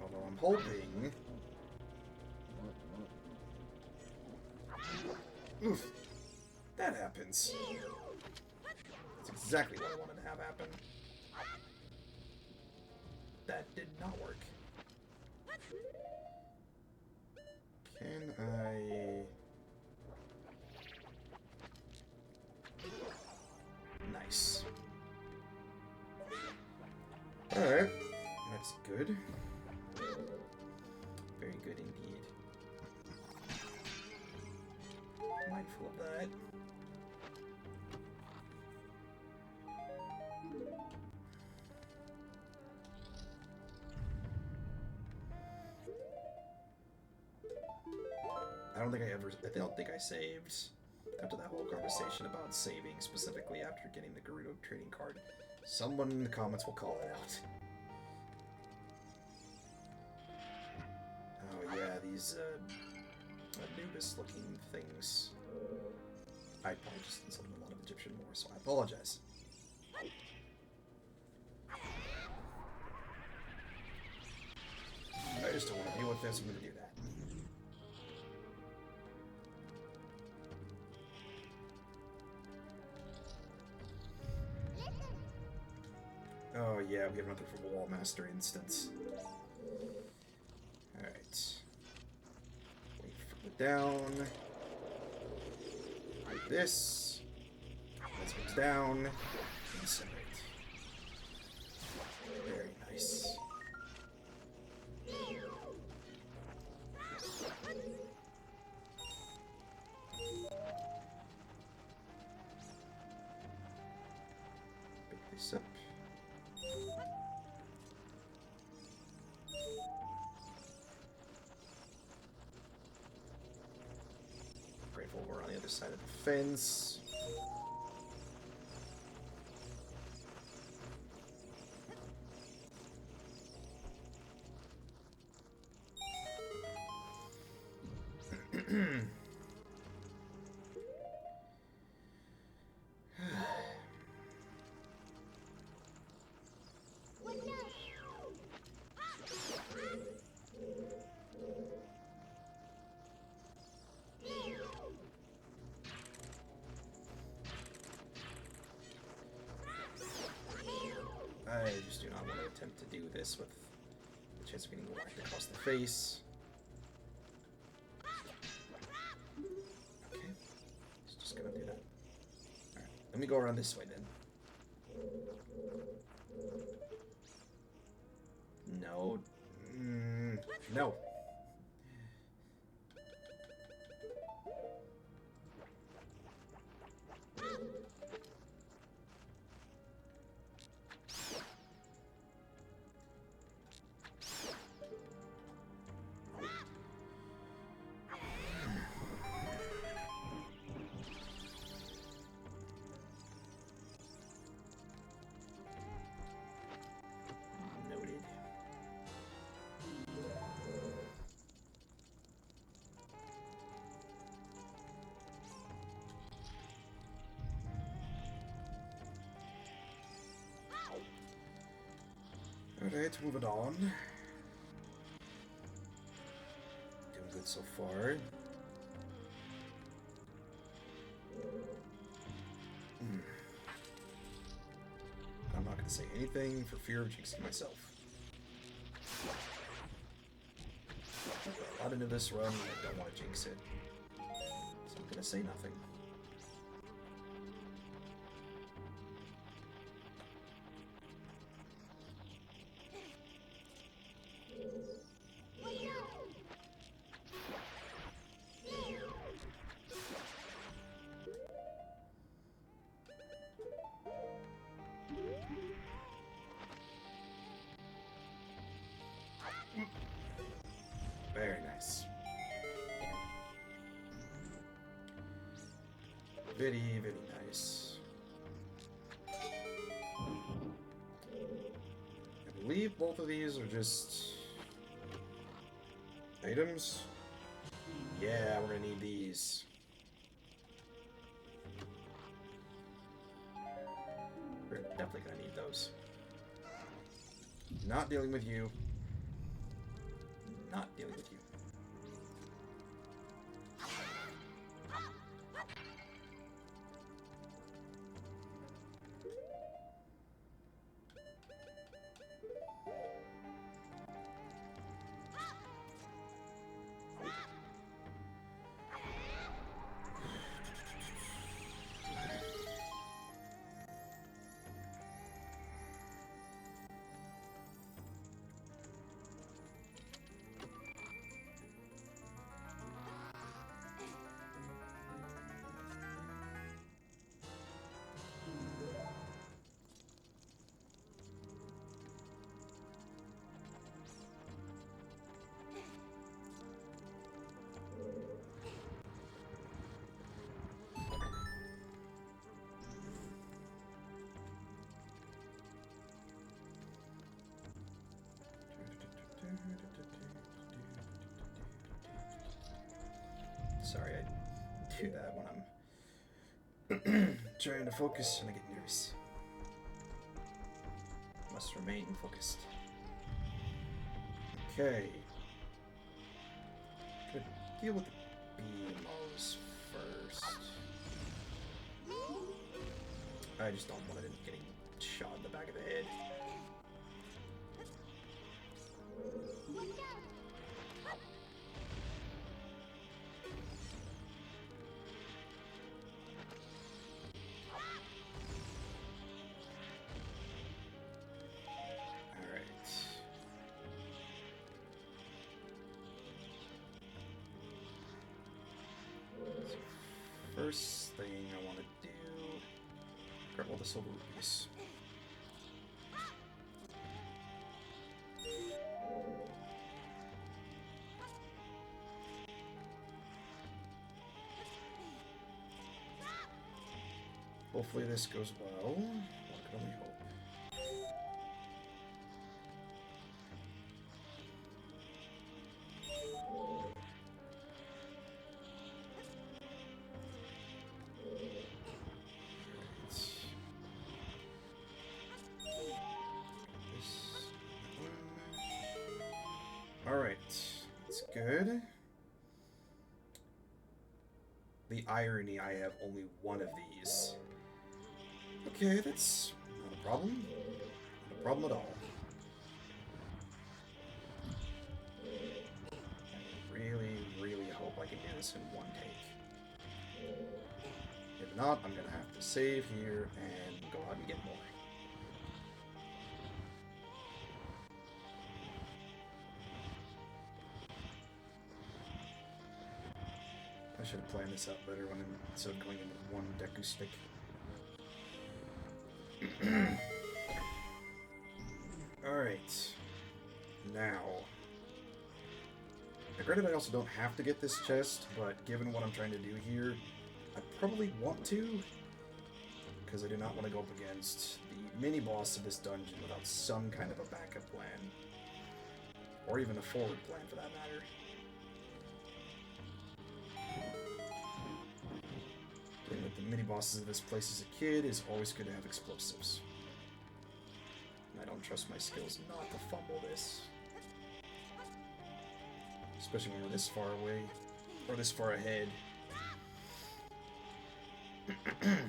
Although I'm hoping... Oof. That happens. That's exactly what I wanted to have happen. That did not work. Can I... Nice. Alright. That's good. Very good indeed. Mindful of that. I don't think I saved after that whole conversation about saving, specifically after getting the Gerudo trading card. Someone in the comments will call it out. Oh yeah, these Anubis-looking things. I probably just insulted a lot of Egyptian more, so I apologize. I just don't want to deal with this. I'm going to do that. Oh yeah, we have another from the Wallmaster instance. Alright. Wait for it down. Like this. This goes down. Incinerate. Very nice. Pick this up. Grateful we're on the other side of the fence. I just do not want to attempt to do this with the chance of getting whacked across the face. Okay, it's just gonna do that. Alright, let me go around this way then. No. No. Alright, moving on. Doing good so far. I'm not going to say anything for fear of jinxing myself. A lot into this run, and I don't want to jinx it. So I'm going to say nothing. Very nice. Very, very nice. I believe both of these are just items. Yeah, we're gonna need these. We're definitely gonna need those. Not dealing with you. Not dealing with you. Sorry, I do that when I'm trying to focus and I get nervous. Must remain focused. Okay. Gonna deal with the BMOs first. I just don't want it getting shot in the back of the head. First thing I want to do, grab all the silver rupees. Hopefully this goes well. One can only hope. Alright, that's good. The irony, I have only one of these. Okay, that's not a problem. Not a problem at all. I really, really hope I can do this in one take. If not, I'm gonna have to save here and go out and get more. I should have planned this out better when instead of going in with one Deku stick. Alright. Now. Granted, I also don't have to get this chest, but given what I'm trying to do here, I probably want to, because I do not want to go up against the mini-boss of this dungeon without some kind of a backup plan. Or even a forward plan, for that matter. Dealing with the mini-bosses of this place as a kid is always good to have explosives. I don't trust my skills not to fumble this. Especially when we're this far away. Or this far ahead. Alright.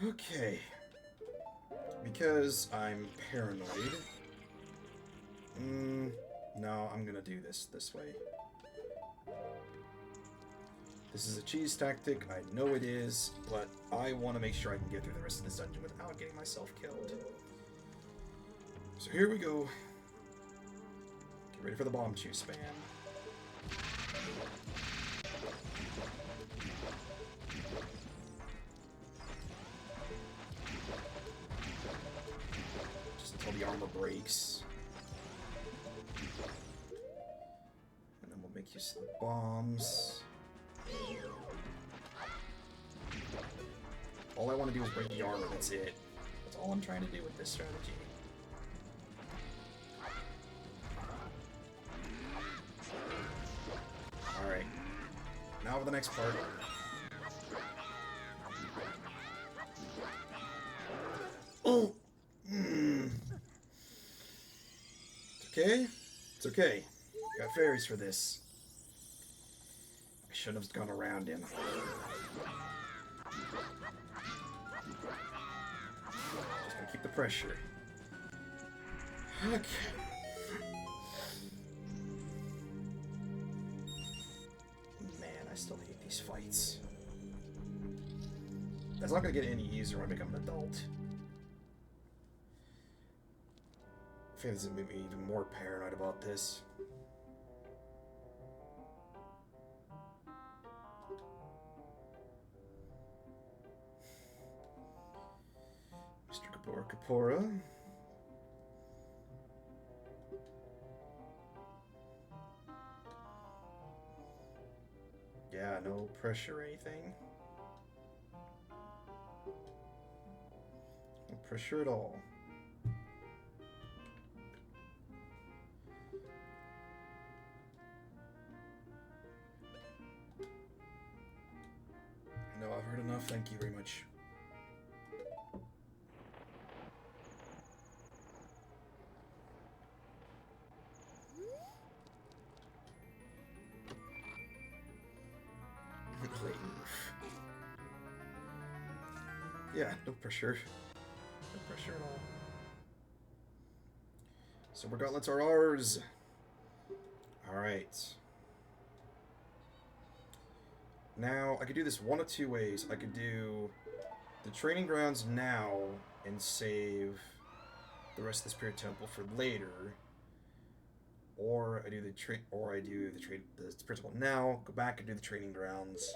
Okay. Because I'm paranoid. No, I'm gonna do this way. This is a cheese tactic, I know it is, but I want to make sure I can get through the rest of this dungeon without getting myself killed. So here we go. Get ready for the bomb chew spam. Just until the armor breaks. And then we'll make use of the bombs. All I want to do is break the armor, that's it. That's all I'm trying to do with this strategy. Alright. Now for the next part. Oh! It's okay. It's okay. Got fairies for this. I shouldn't have gone around him. Just gotta keep the pressure. Okay. Man, I still hate these fights. That's not gonna get any easier when I become an adult. I think this is gonna make me even more paranoid about this. Mr. Kapora. Yeah, no pressure or anything. No pressure at all. No, I've heard enough. Thank you very much. Yeah, no pressure. No pressure at all. Silver gauntlets are ours. Alright. Now, I could do this one of two ways. I could do the training grounds now and save the rest of the Spirit Temple for later. Or I do the Spirit Temple now, go back and do the training grounds.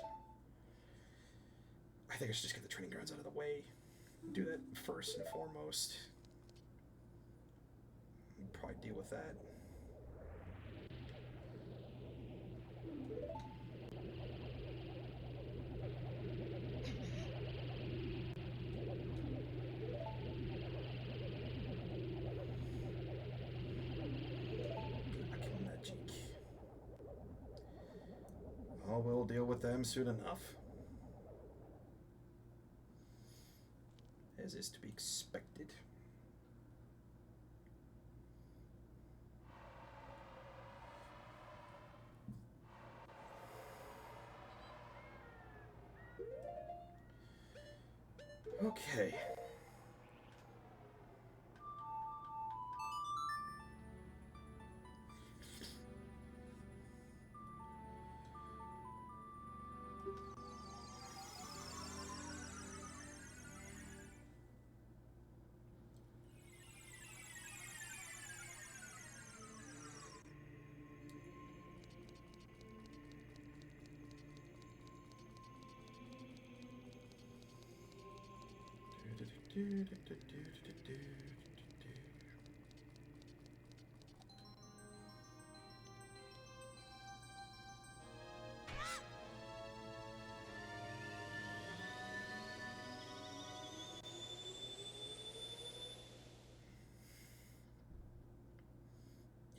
I think I should just get the training grounds out of the way. Do that first and foremost. Probably deal with that. Black magic. Oh, we'll deal with them soon enough. As is to be expected. Okay.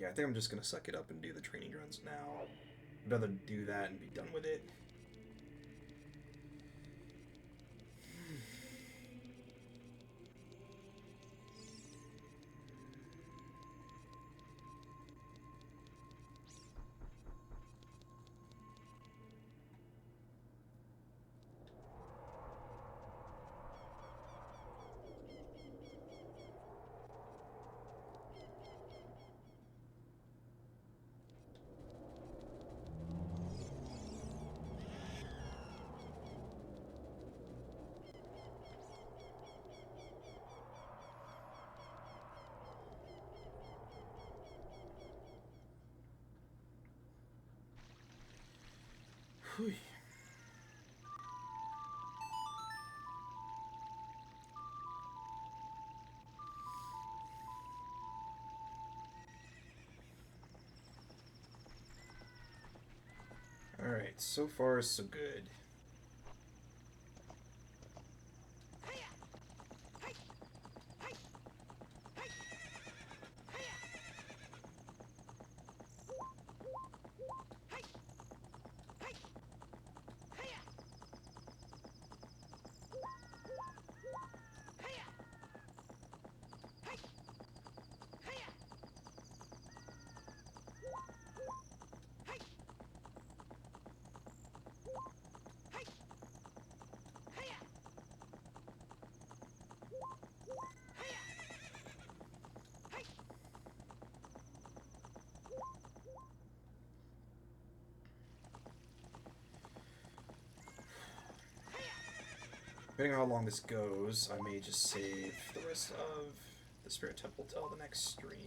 Yeah, I think I'm just gonna suck it up and do the training runs now. I'd rather do that and be done with it. Whew. Alright, so far so good. Depending on how long this goes, I may just save the rest of the Spirit Temple till the next stream.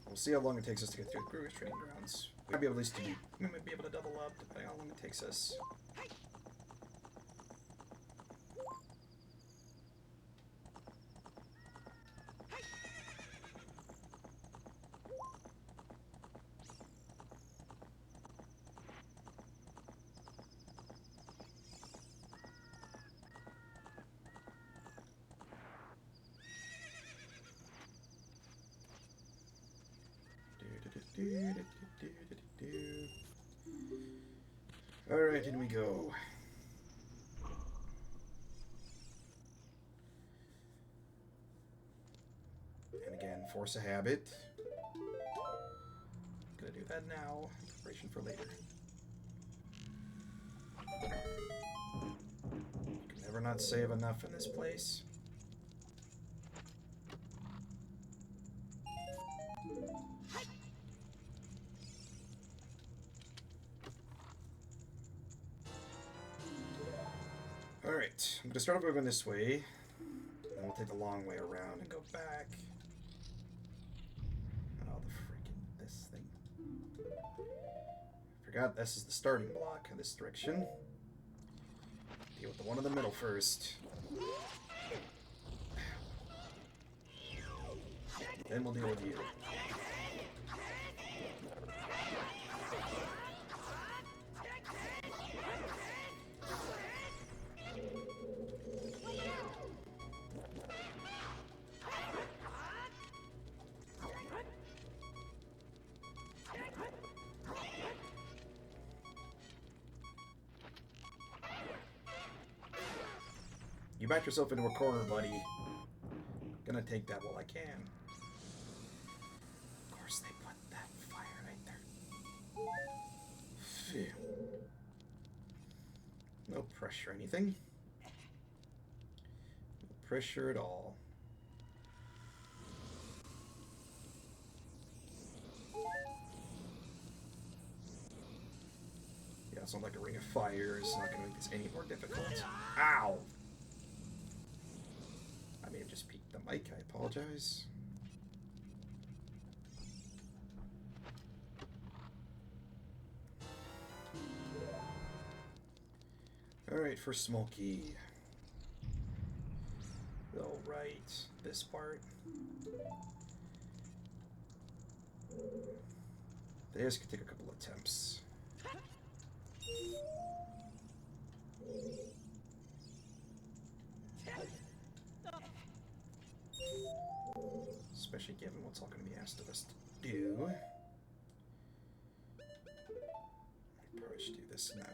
We'll see how long it takes us to get through the Gerudo's training grounds. We might be able at least to do. We might be able to double up depending on how long it takes us. Alright, in we go. And again, force a habit. Gonna do that now, in preparation for later. You can never not save enough in this place. Alright, I'm gonna start off by going this way, and then we'll take the long way around and go back. Oh, the freaking, this thing. Forgot this is the starting block in this direction. Deal with the one in the middle first. Then we'll deal with you. You backed yourself into a corner, buddy. Gonna take that while I can. Of course they put that fire right there. Phew. No pressure or anything. No pressure at all. Yeah, it's not like a ring of fire. It's not gonna make this any more difficult. Ow! I may have just peeked the mic. I apologize. Alright, for Smokey. Alright, this part. This could take a couple attempts. especially given what's all going to be asked of us to do. Probably should do this now.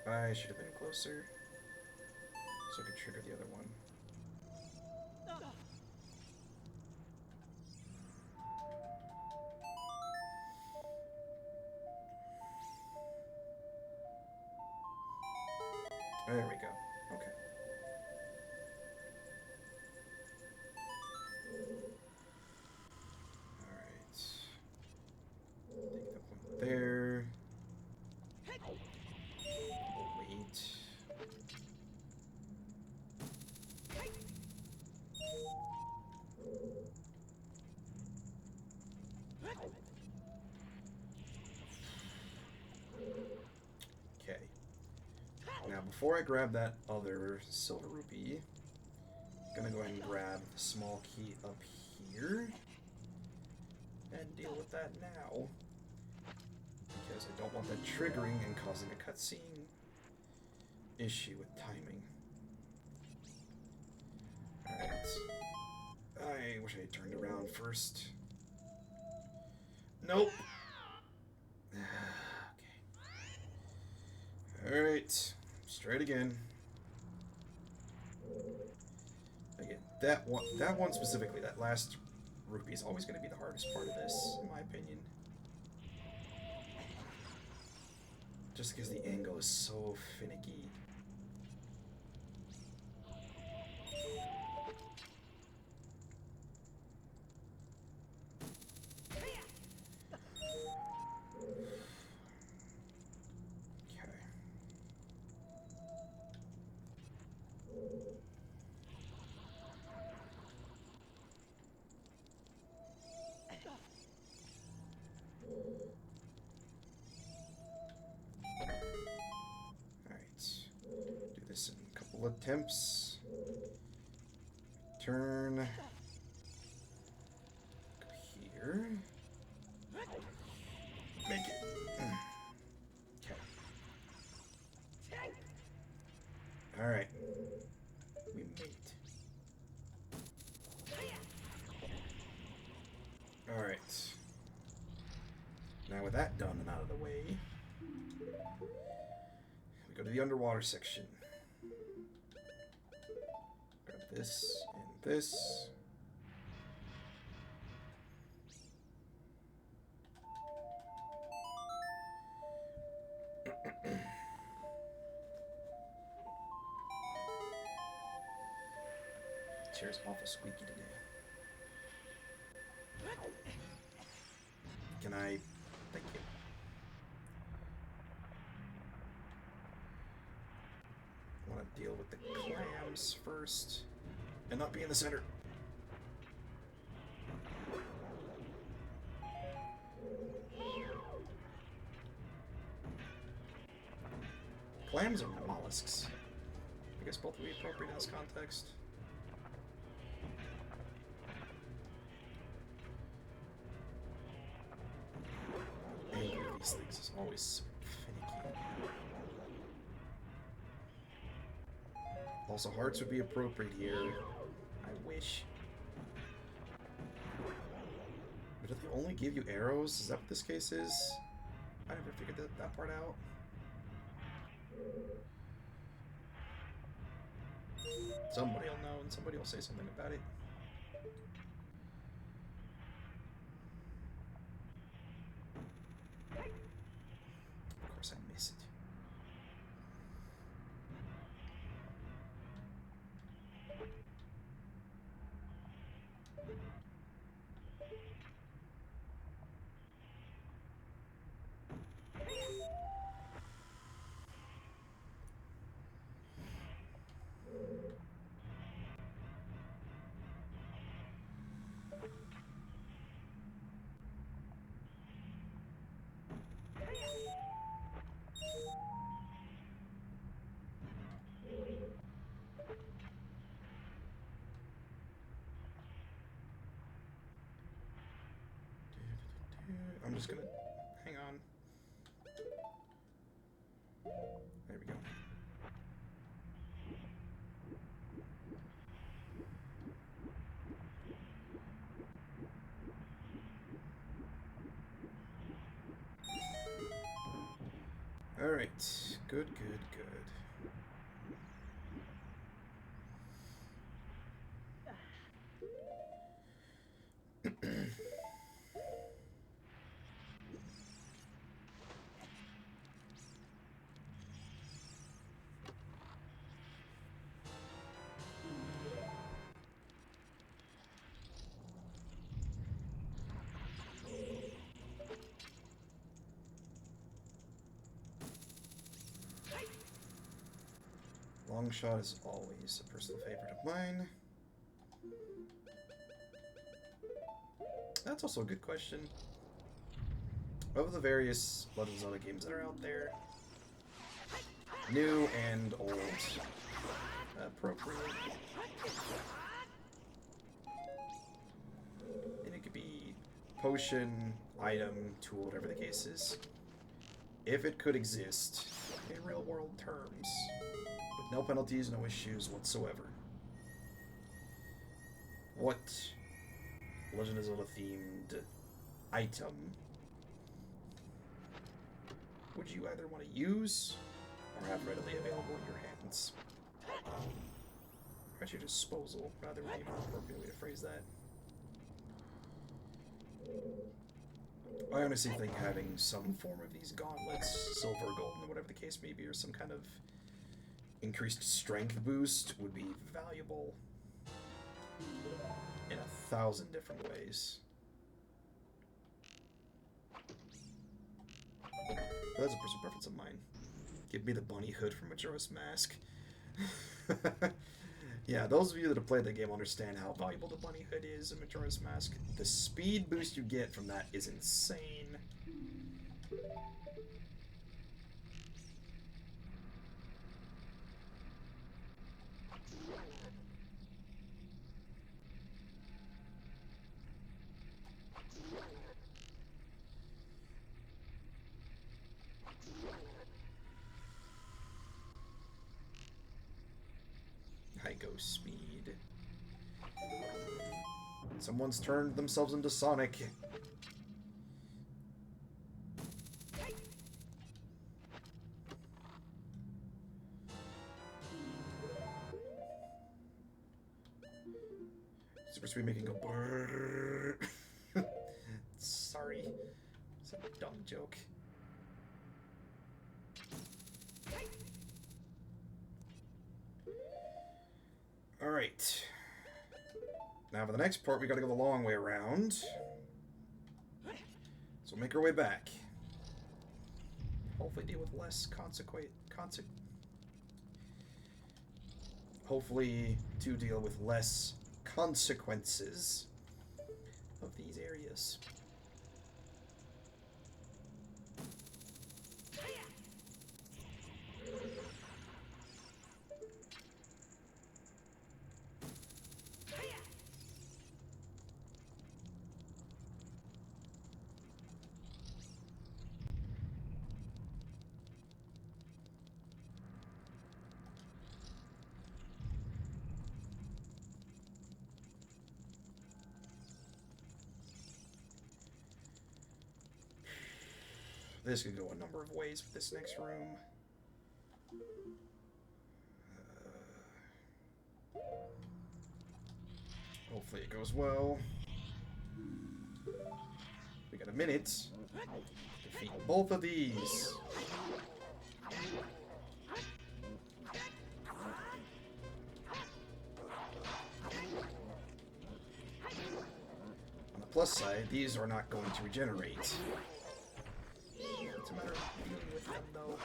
I should have been closer, so I could trigger the other one. There we go. Okay. Alright. Take the point there. Wait. Okay. Now, before I grab that other silver rupee, I'm gonna go ahead and grab the small key up here and deal with that now, because I don't want that triggering and causing a cutscene issue with timing. Alright. I wish I had turned around first. Nope. Okay. Alright. Straight again. Again, that one specifically, that last rupee is always going to be the hardest part of this, in my opinion. Just because the angle is so finicky. Attempts. Turn. Go here. Make it. Okay. Alright. We made it. Alright. Now with that done and out of the way, we go to the underwater section. This and this. Chair's awful squeaky today. Can I... Thank you. I want to deal with the clams first. And not be in the center. Clams are mollusks. I guess both would be appropriate in this context. Angling these things is always finicky. Also, hearts would be appropriate here. I wish. But do they only give you arrows? Is that what this case is? I never figured that part out. Somebody will know and somebody will say something about it. Of course I miss it. just gonna hang on. There we go. Alright, good. Long shot is always a personal favorite of mine. That's also a good question. Of the various Legend of Zelda games that are out there, new and old, appropriate. And it could be potion, item, tool, whatever the case is. If it could exist in real world terms, with no penalties, no issues whatsoever, what Legend of Zelda themed item would you either want to use or have readily available in your hands? Or at your disposal, rather, would be a more appropriate way to phrase that. I honestly think having some form of these gauntlets, silver, golden, whatever the case may be, or some kind of increased strength boost would be valuable in 1,000 different ways. That's a personal preference of mine. Give me the bunny hood from Majora's Mask. Yeah, those of you that have played that game understand how valuable the bunny hood is in Majora's Mask. The speed boost you get from that is insane. Go speed. Someone's turned themselves into Sonic. Super speed making go brrrr. Sorry. It's a dumb joke. Alright. Now for the next part, we gotta go the long way around. So we'll make our way back. Hopefully deal with less hopefully to deal with less consequences of these areas. This could go a number of ways with this next room. Hopefully it goes well. We got a minute to defeat both of these. On the plus side, these are not going to regenerate. It's a matter of dealing with them, though.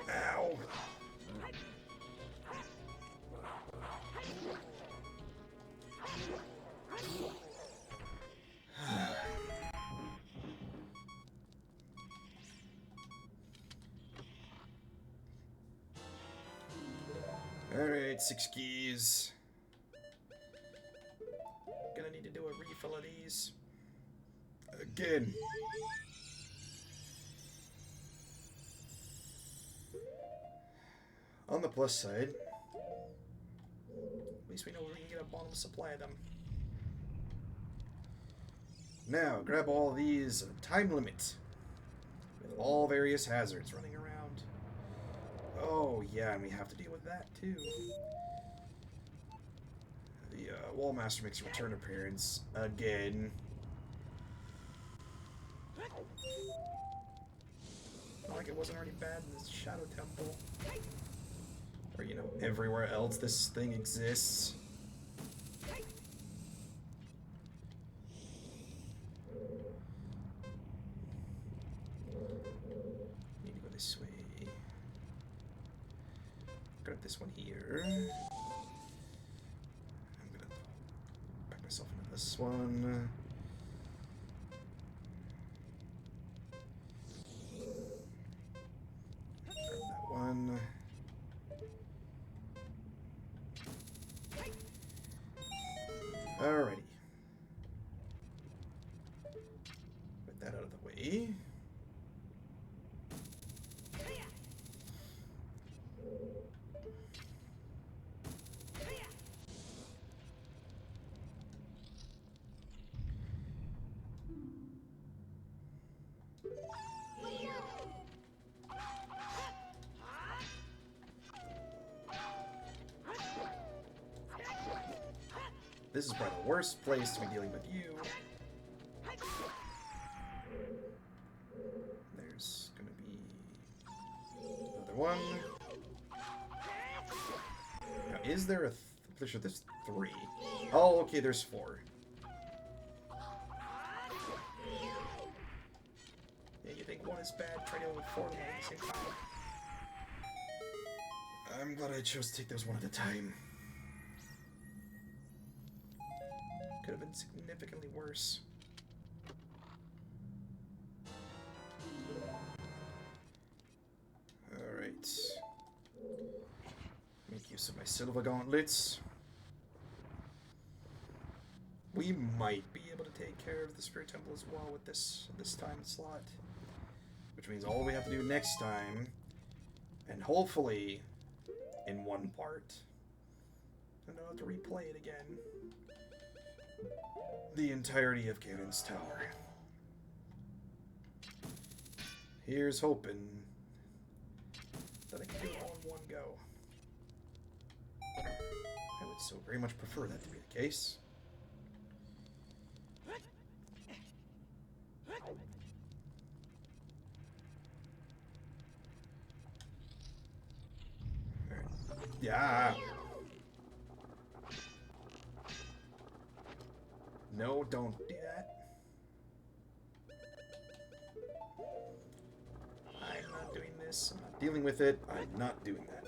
Ow! Alright, 6 keys. need to do a refill of these. Again. On the plus side, at least we know we can get a bottom supply of them. Now, grab all these time limit with all various hazards running around. Oh, yeah, and we have to deal with that, too. The Wallmaster makes a return appearance again. Not like it wasn't already bad in this Shadow Temple. Or, you know, everywhere else this thing exists. Need to go this way. Grab this one here. I'm gonna back myself into this one. Grab that one. Alrighty. Put that out of the way. This is probably the worst place to be dealing with you. There's gonna be another one. Now, is there a... there's 3. Oh, okay, there's 4. Yeah, you think one is bad, try dealing with 4 of them at the same time. I'm glad I chose to take those one at a time. Could have been significantly worse. Alright. Make use of my silver gauntlets. We might be able to take care of the Spirit Temple as well with this time slot. Which means all we have to do next time, and hopefully in one part, and I'll have to replay it again, the entirety of Ganon's Tower. Here's hoping that I can do it all in one go. I would so very much prefer that to be the case. Alright. Yeah! No, don't do that. I'm not doing this. I'm not dealing with it. I'm not doing that.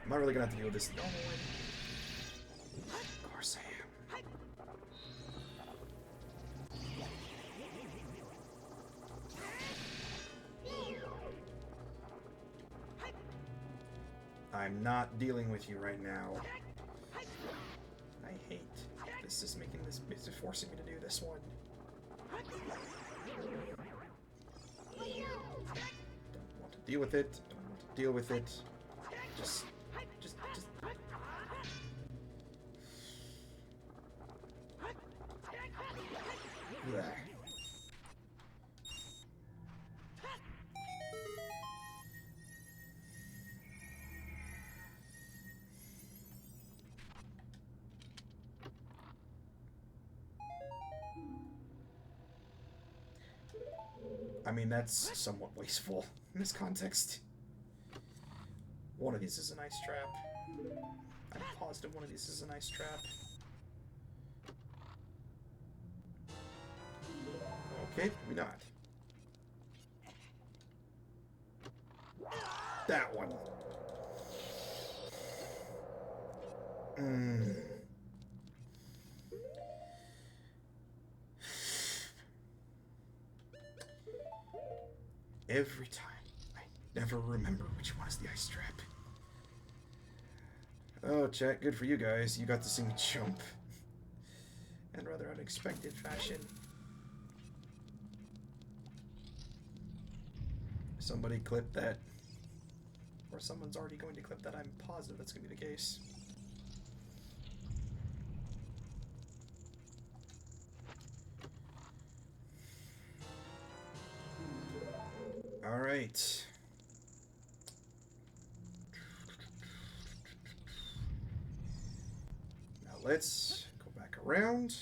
I'm not really gonna have to deal with this normally. Of course I am. I'm not dealing with you right now. I hate this is making this, it's forcing me to do this one. Don't want to deal with it. Don't want to deal with it. Just. There. I mean, that's somewhat wasteful in this context. One of these is an ice trap. I'm positive one of these is an ice trap. Okay, maybe not. That one. Every time. I never remember which one is the ice trap. Oh, chat, good for you guys. You got to see me jump. In rather unexpected fashion. Somebody clip that. Or someone's already going to clip that. I'm positive that's going to be the case. Alright. Now let's go back around.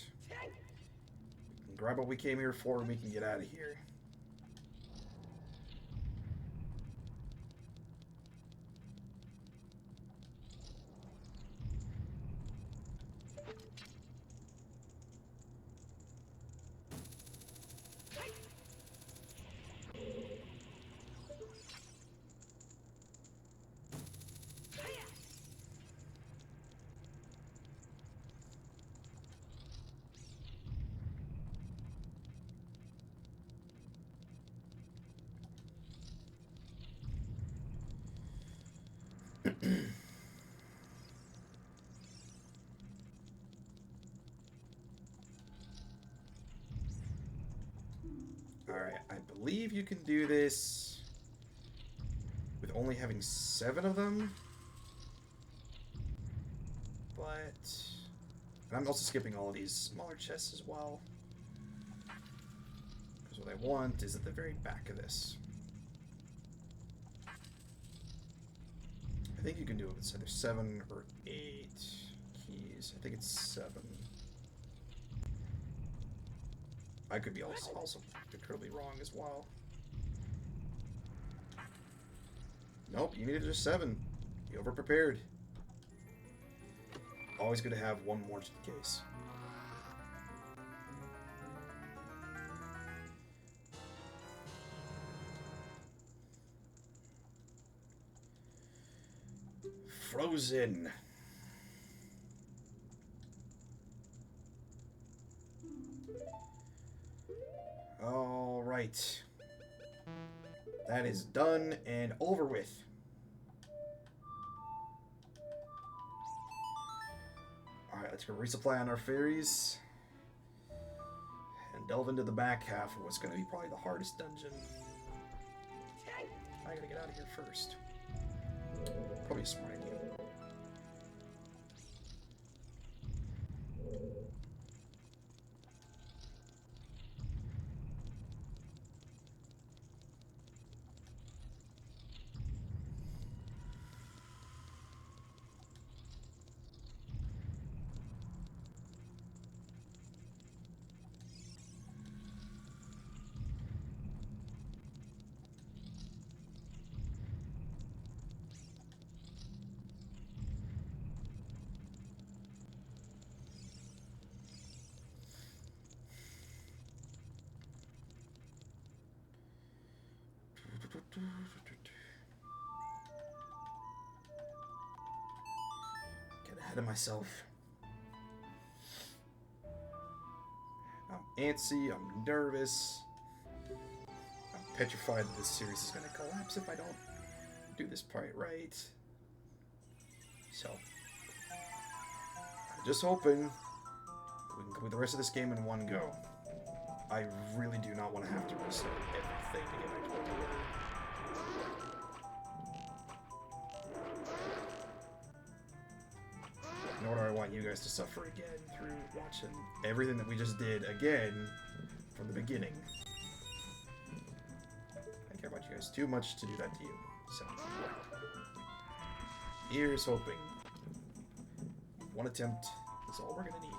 And grab what we came here for and we can get out of here. Alright, I believe you can do this with only having 7 of them. But... And I'm also skipping all of these smaller chests as well. Because what I want is at the very back of this. I think you can do it with either 7 or 8 keys. I think it's 7. I could be also incredibly wrong as well. Nope, you needed just 7. You overprepared. Always good to have one more just in case. Frozen. All right. That is done and over with. All right, let's go resupply on our fairies and delve into the back half of what's going to be probably the hardest dungeon. I gotta get out of here first. Probably a smart idea. Get ahead of myself. I'm antsy, I'm nervous. I'm petrified that this series is going to collapse if I don't do this part right. So, I'm just hoping we can complete the rest of this game in one go. I really do not want to have to restart everything to get back to where we were. Nor do I want you guys to suffer again through watching everything that we just did again from the beginning. I care about you guys too much to do that to you. So, here's hoping. One attempt is all we're gonna need.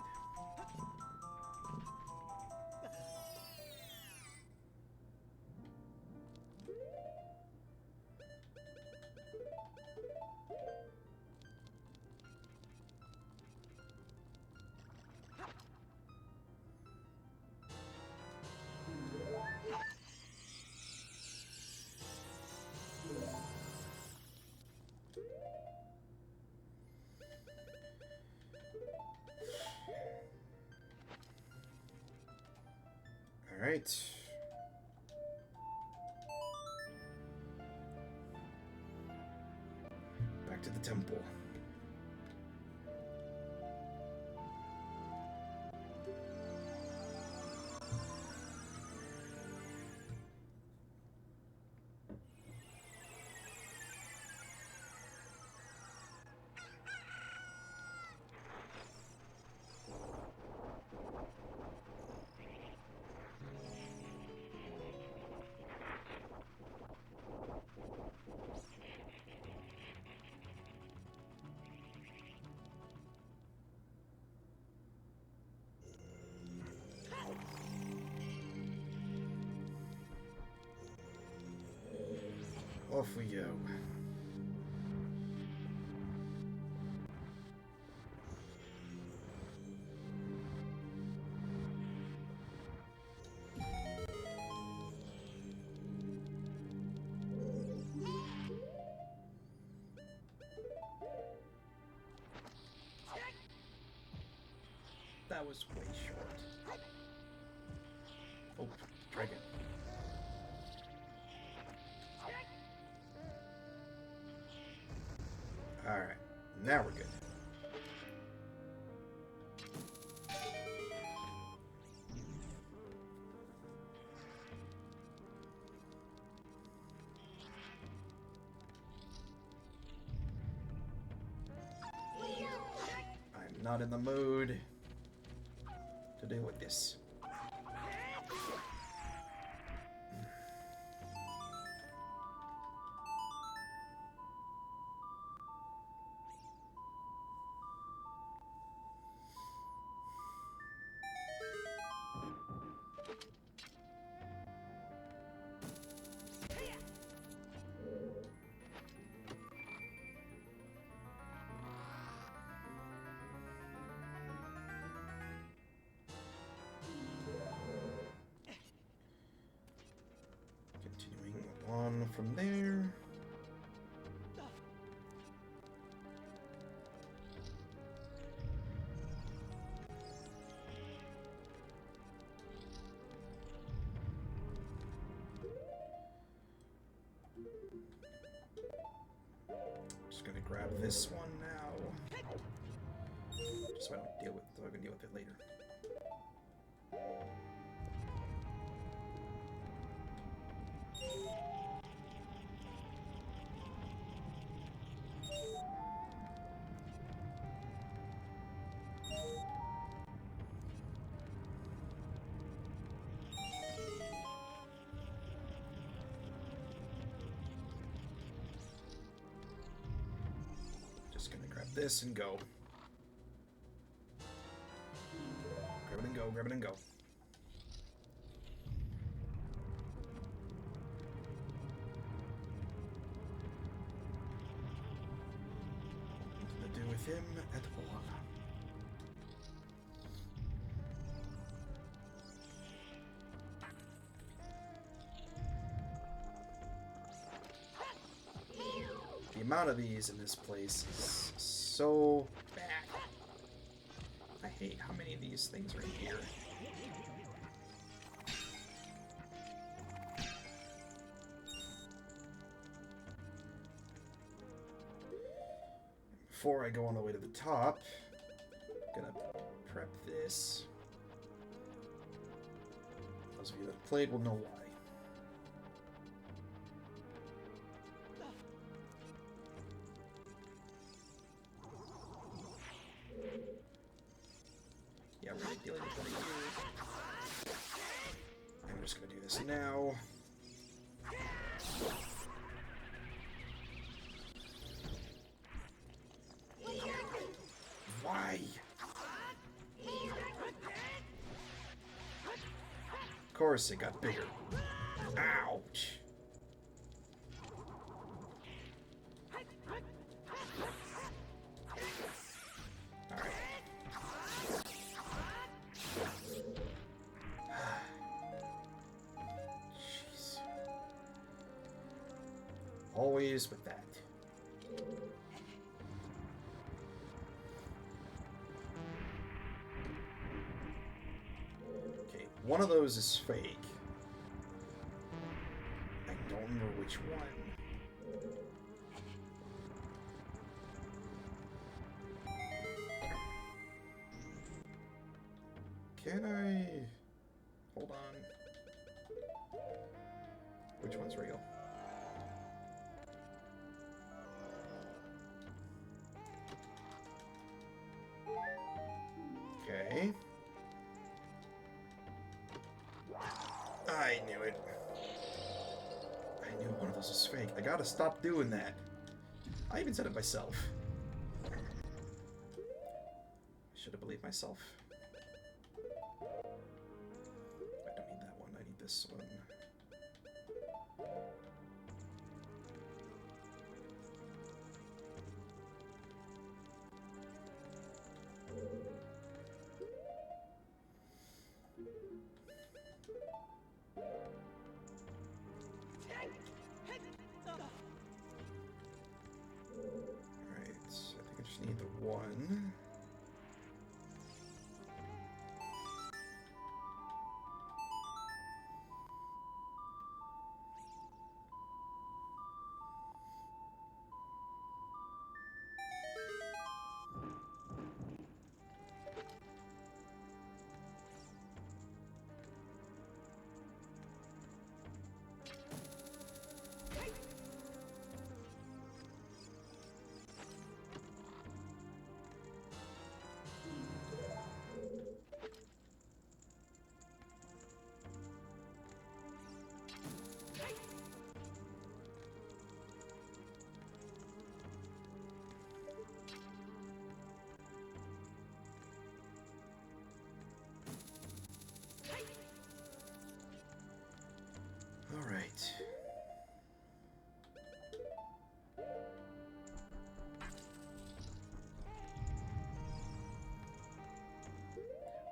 Alright. to the temple. Off we go. That was way short. Oh, dragon. Alright, now we're good. I'm not in the mood to deal with this. Continuing on from there. Just gonna grab this one now. Just so I don't deal with so I can deal with it later. Just gonna grab this and go. Grab it and go, grab it and go. Nothing to do with him at all. The amount of these in this place is so bad. I hate how many of these things are in here. Before I go on the way to the top, I'm gonna prep this. Those of you that have played will know why. Yeah, we're not dealing with that here. I'm just gonna do this now. Why? Of course it got bigger. Ouch. Alright. Jeez. Always with that. Okay, one of those is fake. I don't remember which one. Can I... Hold on. Which one's real? Okay. I knew it. I knew one of those was fake. I gotta stop doing that. I even said it myself. I should have believed myself. I don't need that one. I need this one. Need the one. All right.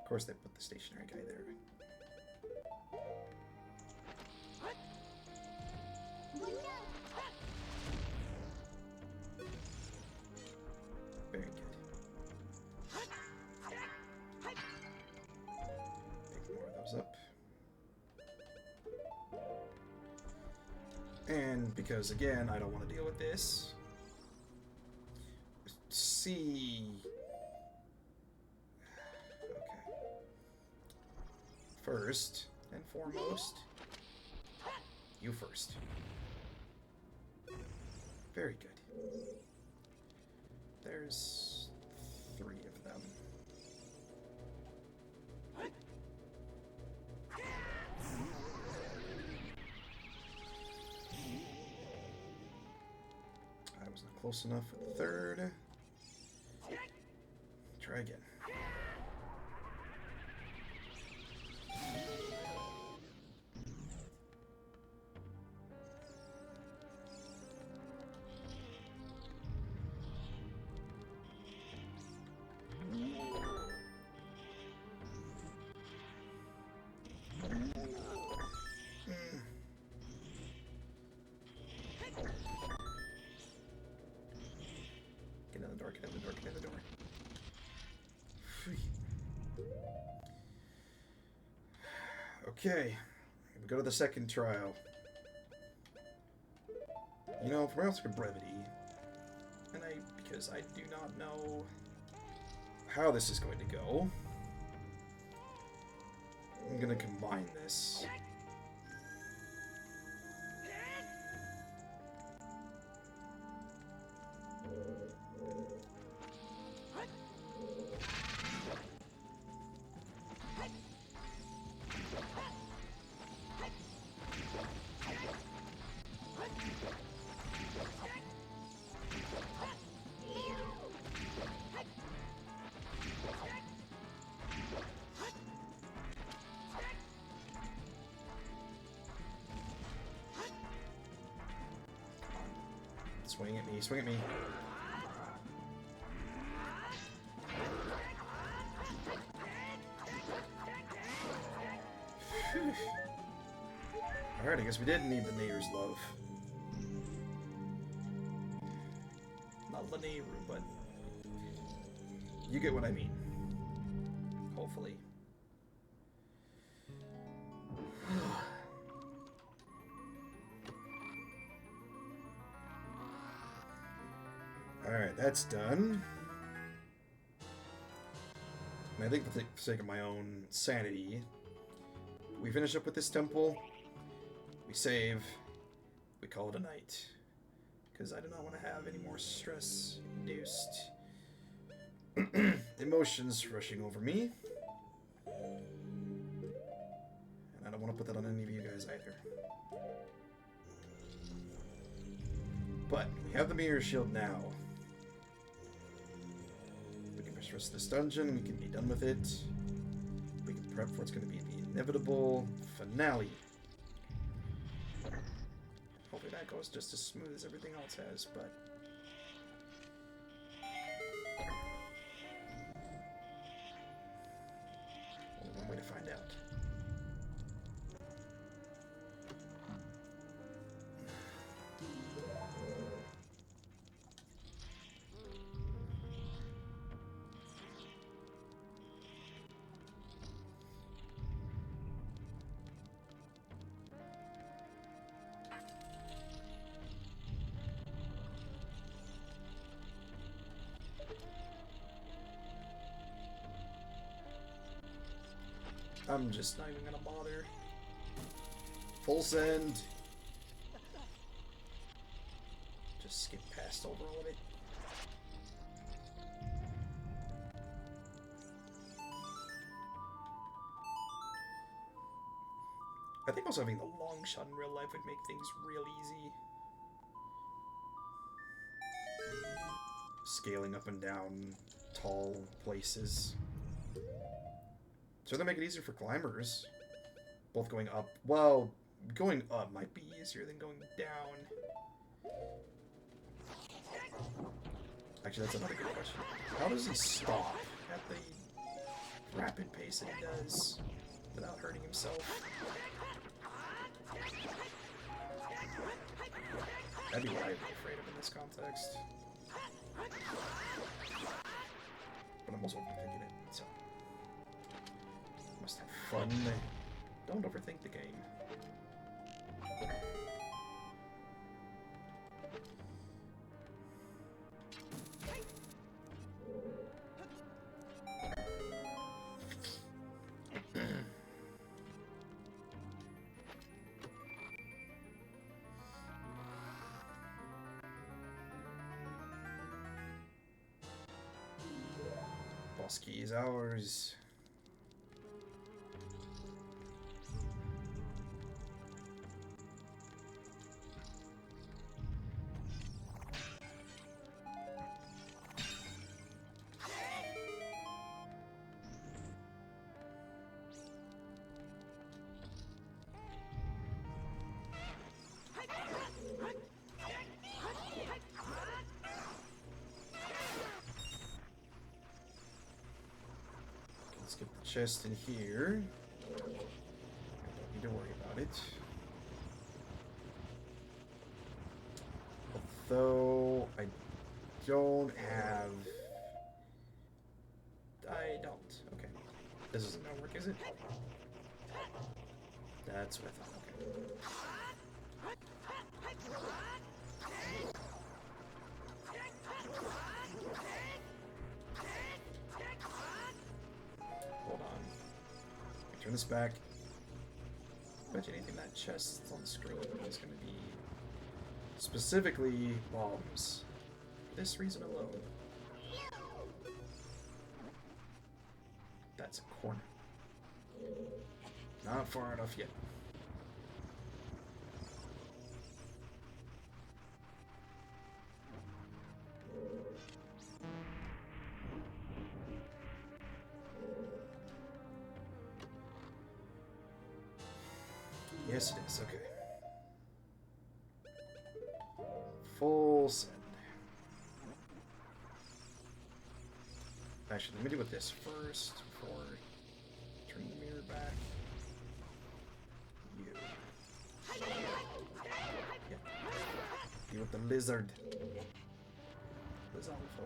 Of course, they put the stationary guy there. Very good. Pick more of those up. And because, again, I don't want to deal with this. C. Okay. First and foremost, you first. Very good. There's 3 of them. I was not close enough for the 3rd. Try again. Get in the door, get in the door, get in the door. Okay, we go to the 2nd trial. You know, for else for brevity, and because I do not know how this is going to go, I'm gonna combine this. Swing at me, swing at me. Alright, I guess we didn't need the neighbor's love. Not the neighbor, but you get what I mean. Hopefully. Alright, that's done. I think for the sake of my own sanity, we finish up with this temple, we save, we call it a night. Because I do not want to have any more stress-induced emotions rushing over me. And I don't want to put that on any of you guys either. But we have the mirror shield now. We can push the rest of this dungeon, we can be done with it. We can prep for what's going to be the inevitable finale. Hopefully that goes just as smooth as everything else has, but... only one way to find out. I'm just not even gonna bother. Full send. Just skip past over all of it. I think also having the long shot in real life would make things real easy. Scaling up and down tall places. So they make it easier for climbers. Both going up. Well, going up might be easier than going down. Actually, that's another good question. How does he stop at the rapid pace that he does without hurting himself? That'd be what I'd be afraid of in this context. But I'm also overthinking it, so... must have fun. Don't overthink the game. Boss key is ours. Let's get the chest in here. I don't need to worry about it. Although I don't have... I don't. Okay. This isn't gonna work, is it? That's what I thought. Okay. Hold on. Turn this back. I bet you anything that chest on the screen is going to be specifically bombs. For this reason alone. That's a corner. Not far enough yet. Yes, it is. Okay. Full send. Actually, let me deal with this first before turning the mirror back. You. Yep. Deal with the lizard. Lizalfo.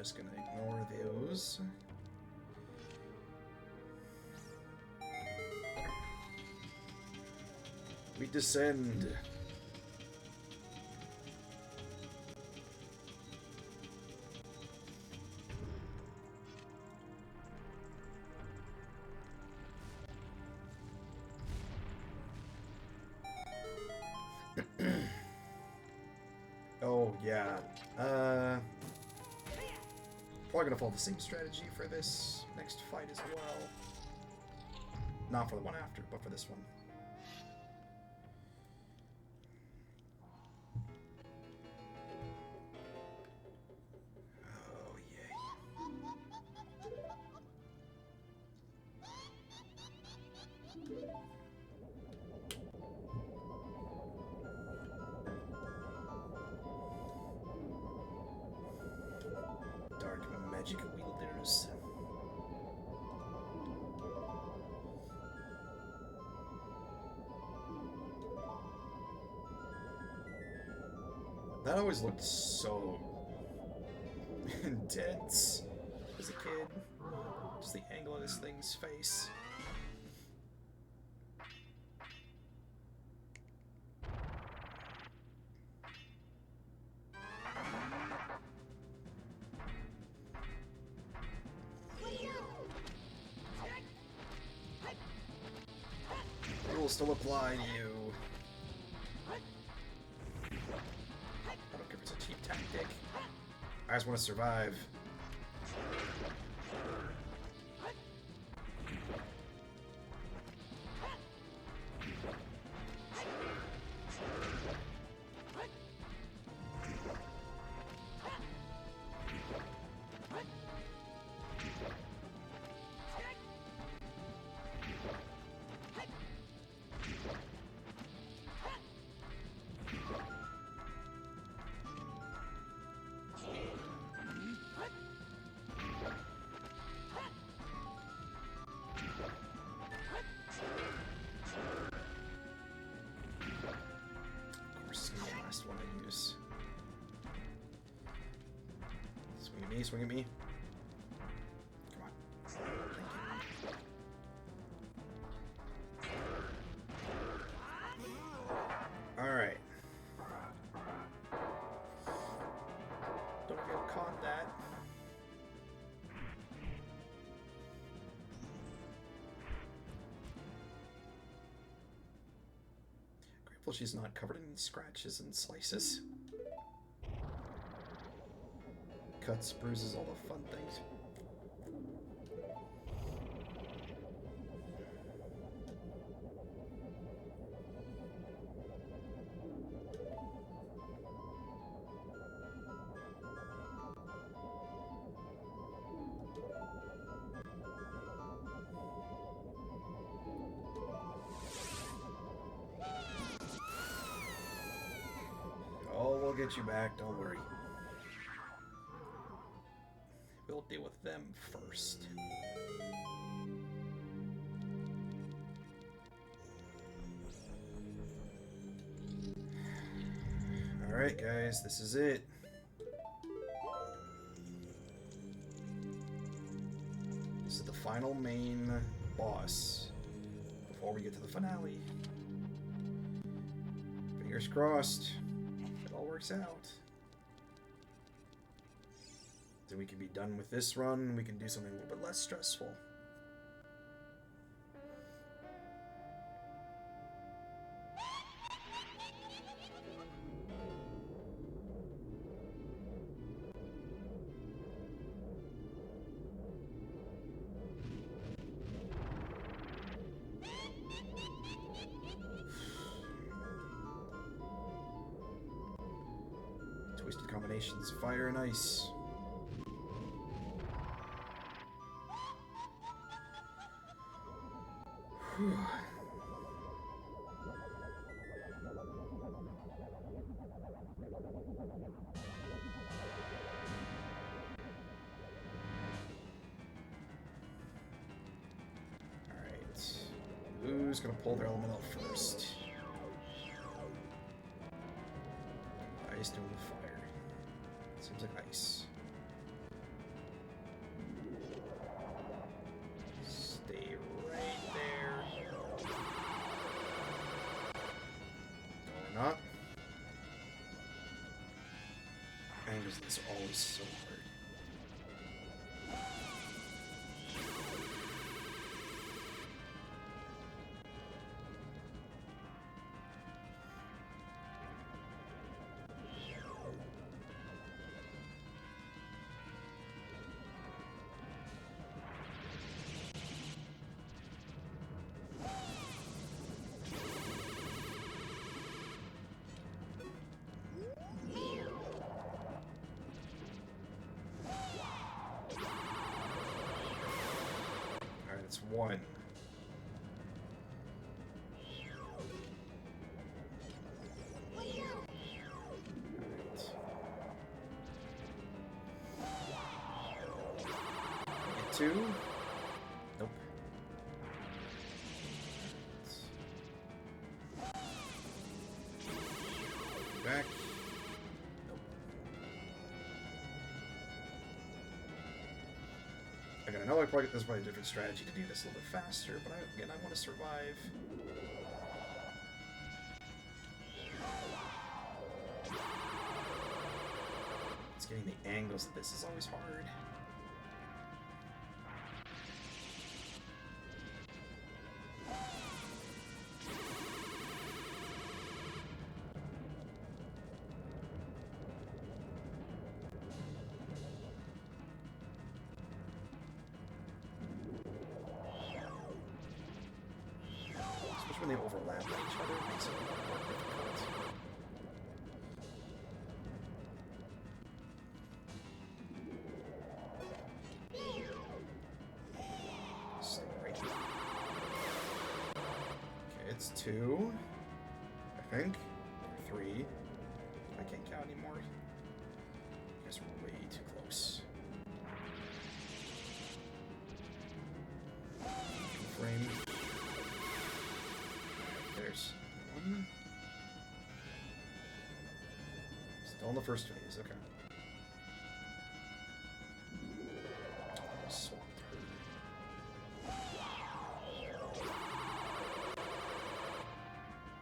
just gonna ignore those. We descend. Oh, yeah. Probably gonna follow the same strategy for this next fight as well. Not for the one after, but for this one. Oh, yay. Dark magic wielders. That always looked so intense as a kid. Just the angle of this thing's face. Rules still apply to you. I don't care if it's a cheap tactic. I just want to survive. Swing at me. Come on. Thank you. Alright. Don't get caught that. Grateful she's not covered in scratches and slices. Cuts, bruises, all the fun things. Oh, we'll get you back, don't worry. We'll deal with them first. Alright guys, this is it. This is the final main boss before we get to the finale. Fingers crossed. It all works out. Then we can be done with this run. We can do something a little bit less stressful. Twisted combinations, fire and ice. Whew. Alright. Who's gonna pull their elemental first? Ice doing the fire. Seems like ice. Or not. Angles this are always so hard. It's one. Right. 2. Nope. Back. Nope. Again, I know there's probably a different strategy to do this a little bit faster, but again, I want to survive. It's getting the angles of this is always hard. When they overlap with each other, it makes it a lot more difficult. Stay right here. Okay, it's 2, I think, or 3. I can't count anymore. I guess we're way too close. Frame. There's 1. Still in the first phase, okay. Swap through.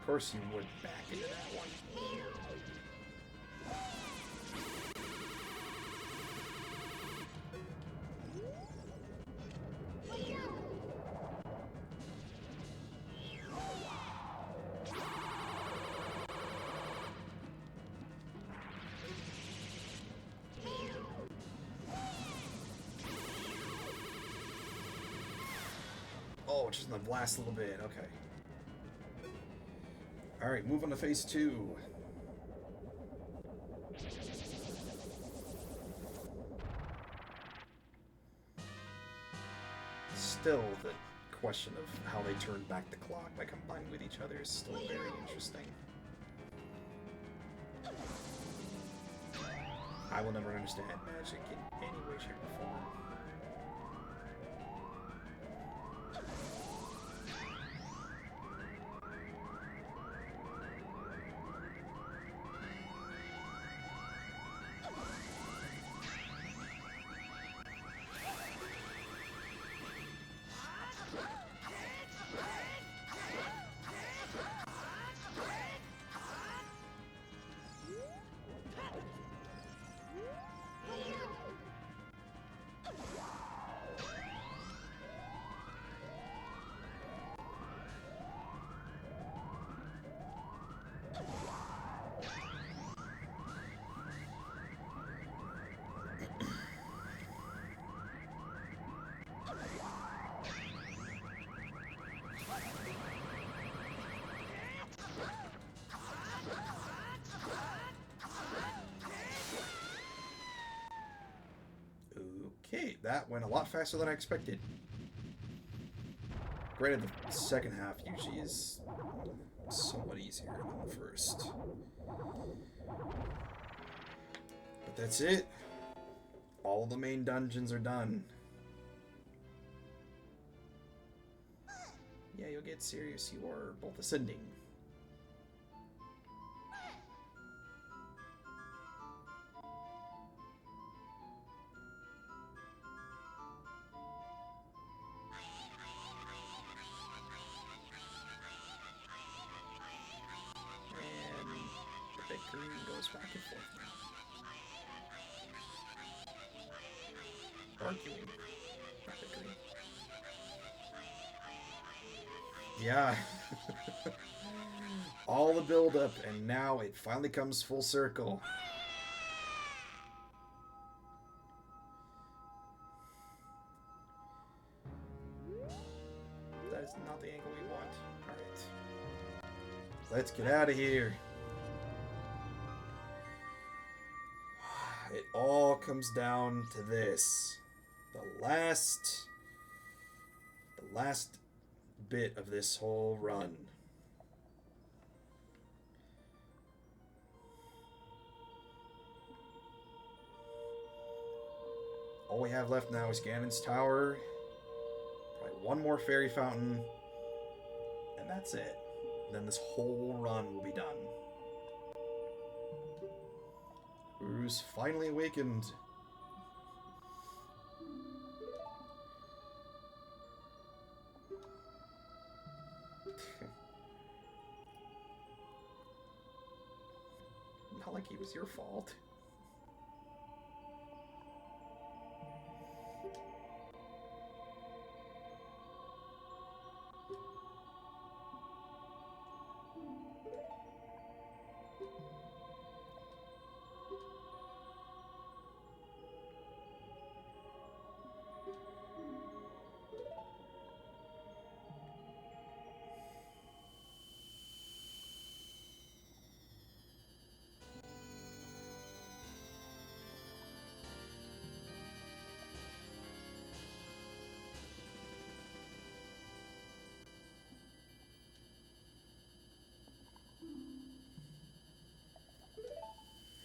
Of course you would back into that one. Oh, just in the last little bit, okay. Alright, move on to phase 2. Still, the question of how they turn back the clock by combining with each other is still very interesting. I will never understand magic in any way, shape, or form. Okay, that went a lot faster than I expected. Granted, the second half usually is somewhat easier than the first. But that's it. All the main dungeons are done. Yeah, you'll get serious. You are both ascending. goes back and forth now. Arguing. Practically. Yeah. All the build-up, and now it finally comes full circle. That is not the angle we want. Alright. Let's get out of here. It all comes down to this. The last bit of this whole run. All we have left now is Ganon's Tower, probably one more fairy fountain, and that's it. And then this whole run will be done. Uru's finally awakened. Not like it was your fault.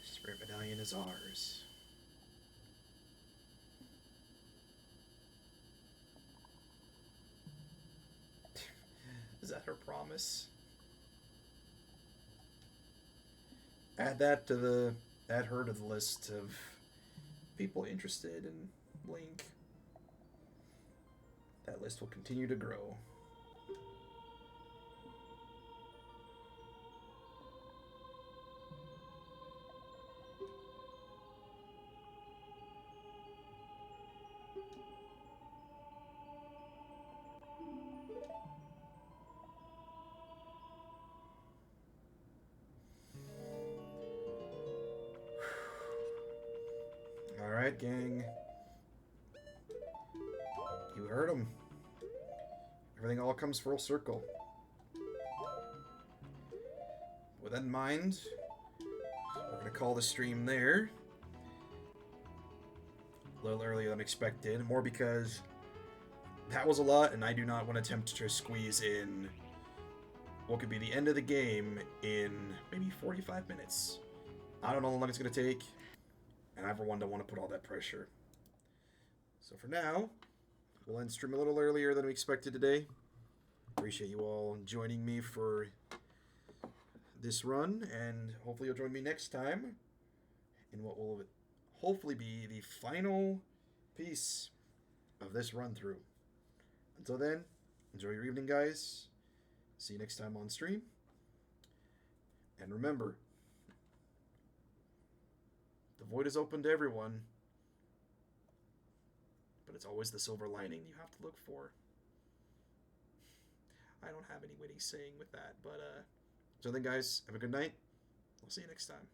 Spirit Medallion is ours. Is that her promise? Add her to the list of people interested in Link. That list will continue to grow. Alright, gang. You heard him. Everything all comes full circle. With that in mind, we're going to call the stream there. A little earlier than expected. More because that was a lot, and I do not want to attempt to squeeze in what could be the end of the game in maybe 45 minutes. I don't know how long it's going to take. And I, for one, don't want to put all that pressure. So for now, we'll end stream a little earlier than we expected today. Appreciate you all joining me for this run, and hopefully you'll join me next time in what will hopefully be the final piece of this run-through. Until then, enjoy your evening, guys. See you next time on stream. And remember, the void is open to everyone, but it's always the silver lining you have to look for. I don't have any witty saying with that, but so then, guys, have a good night. I'll see you next time.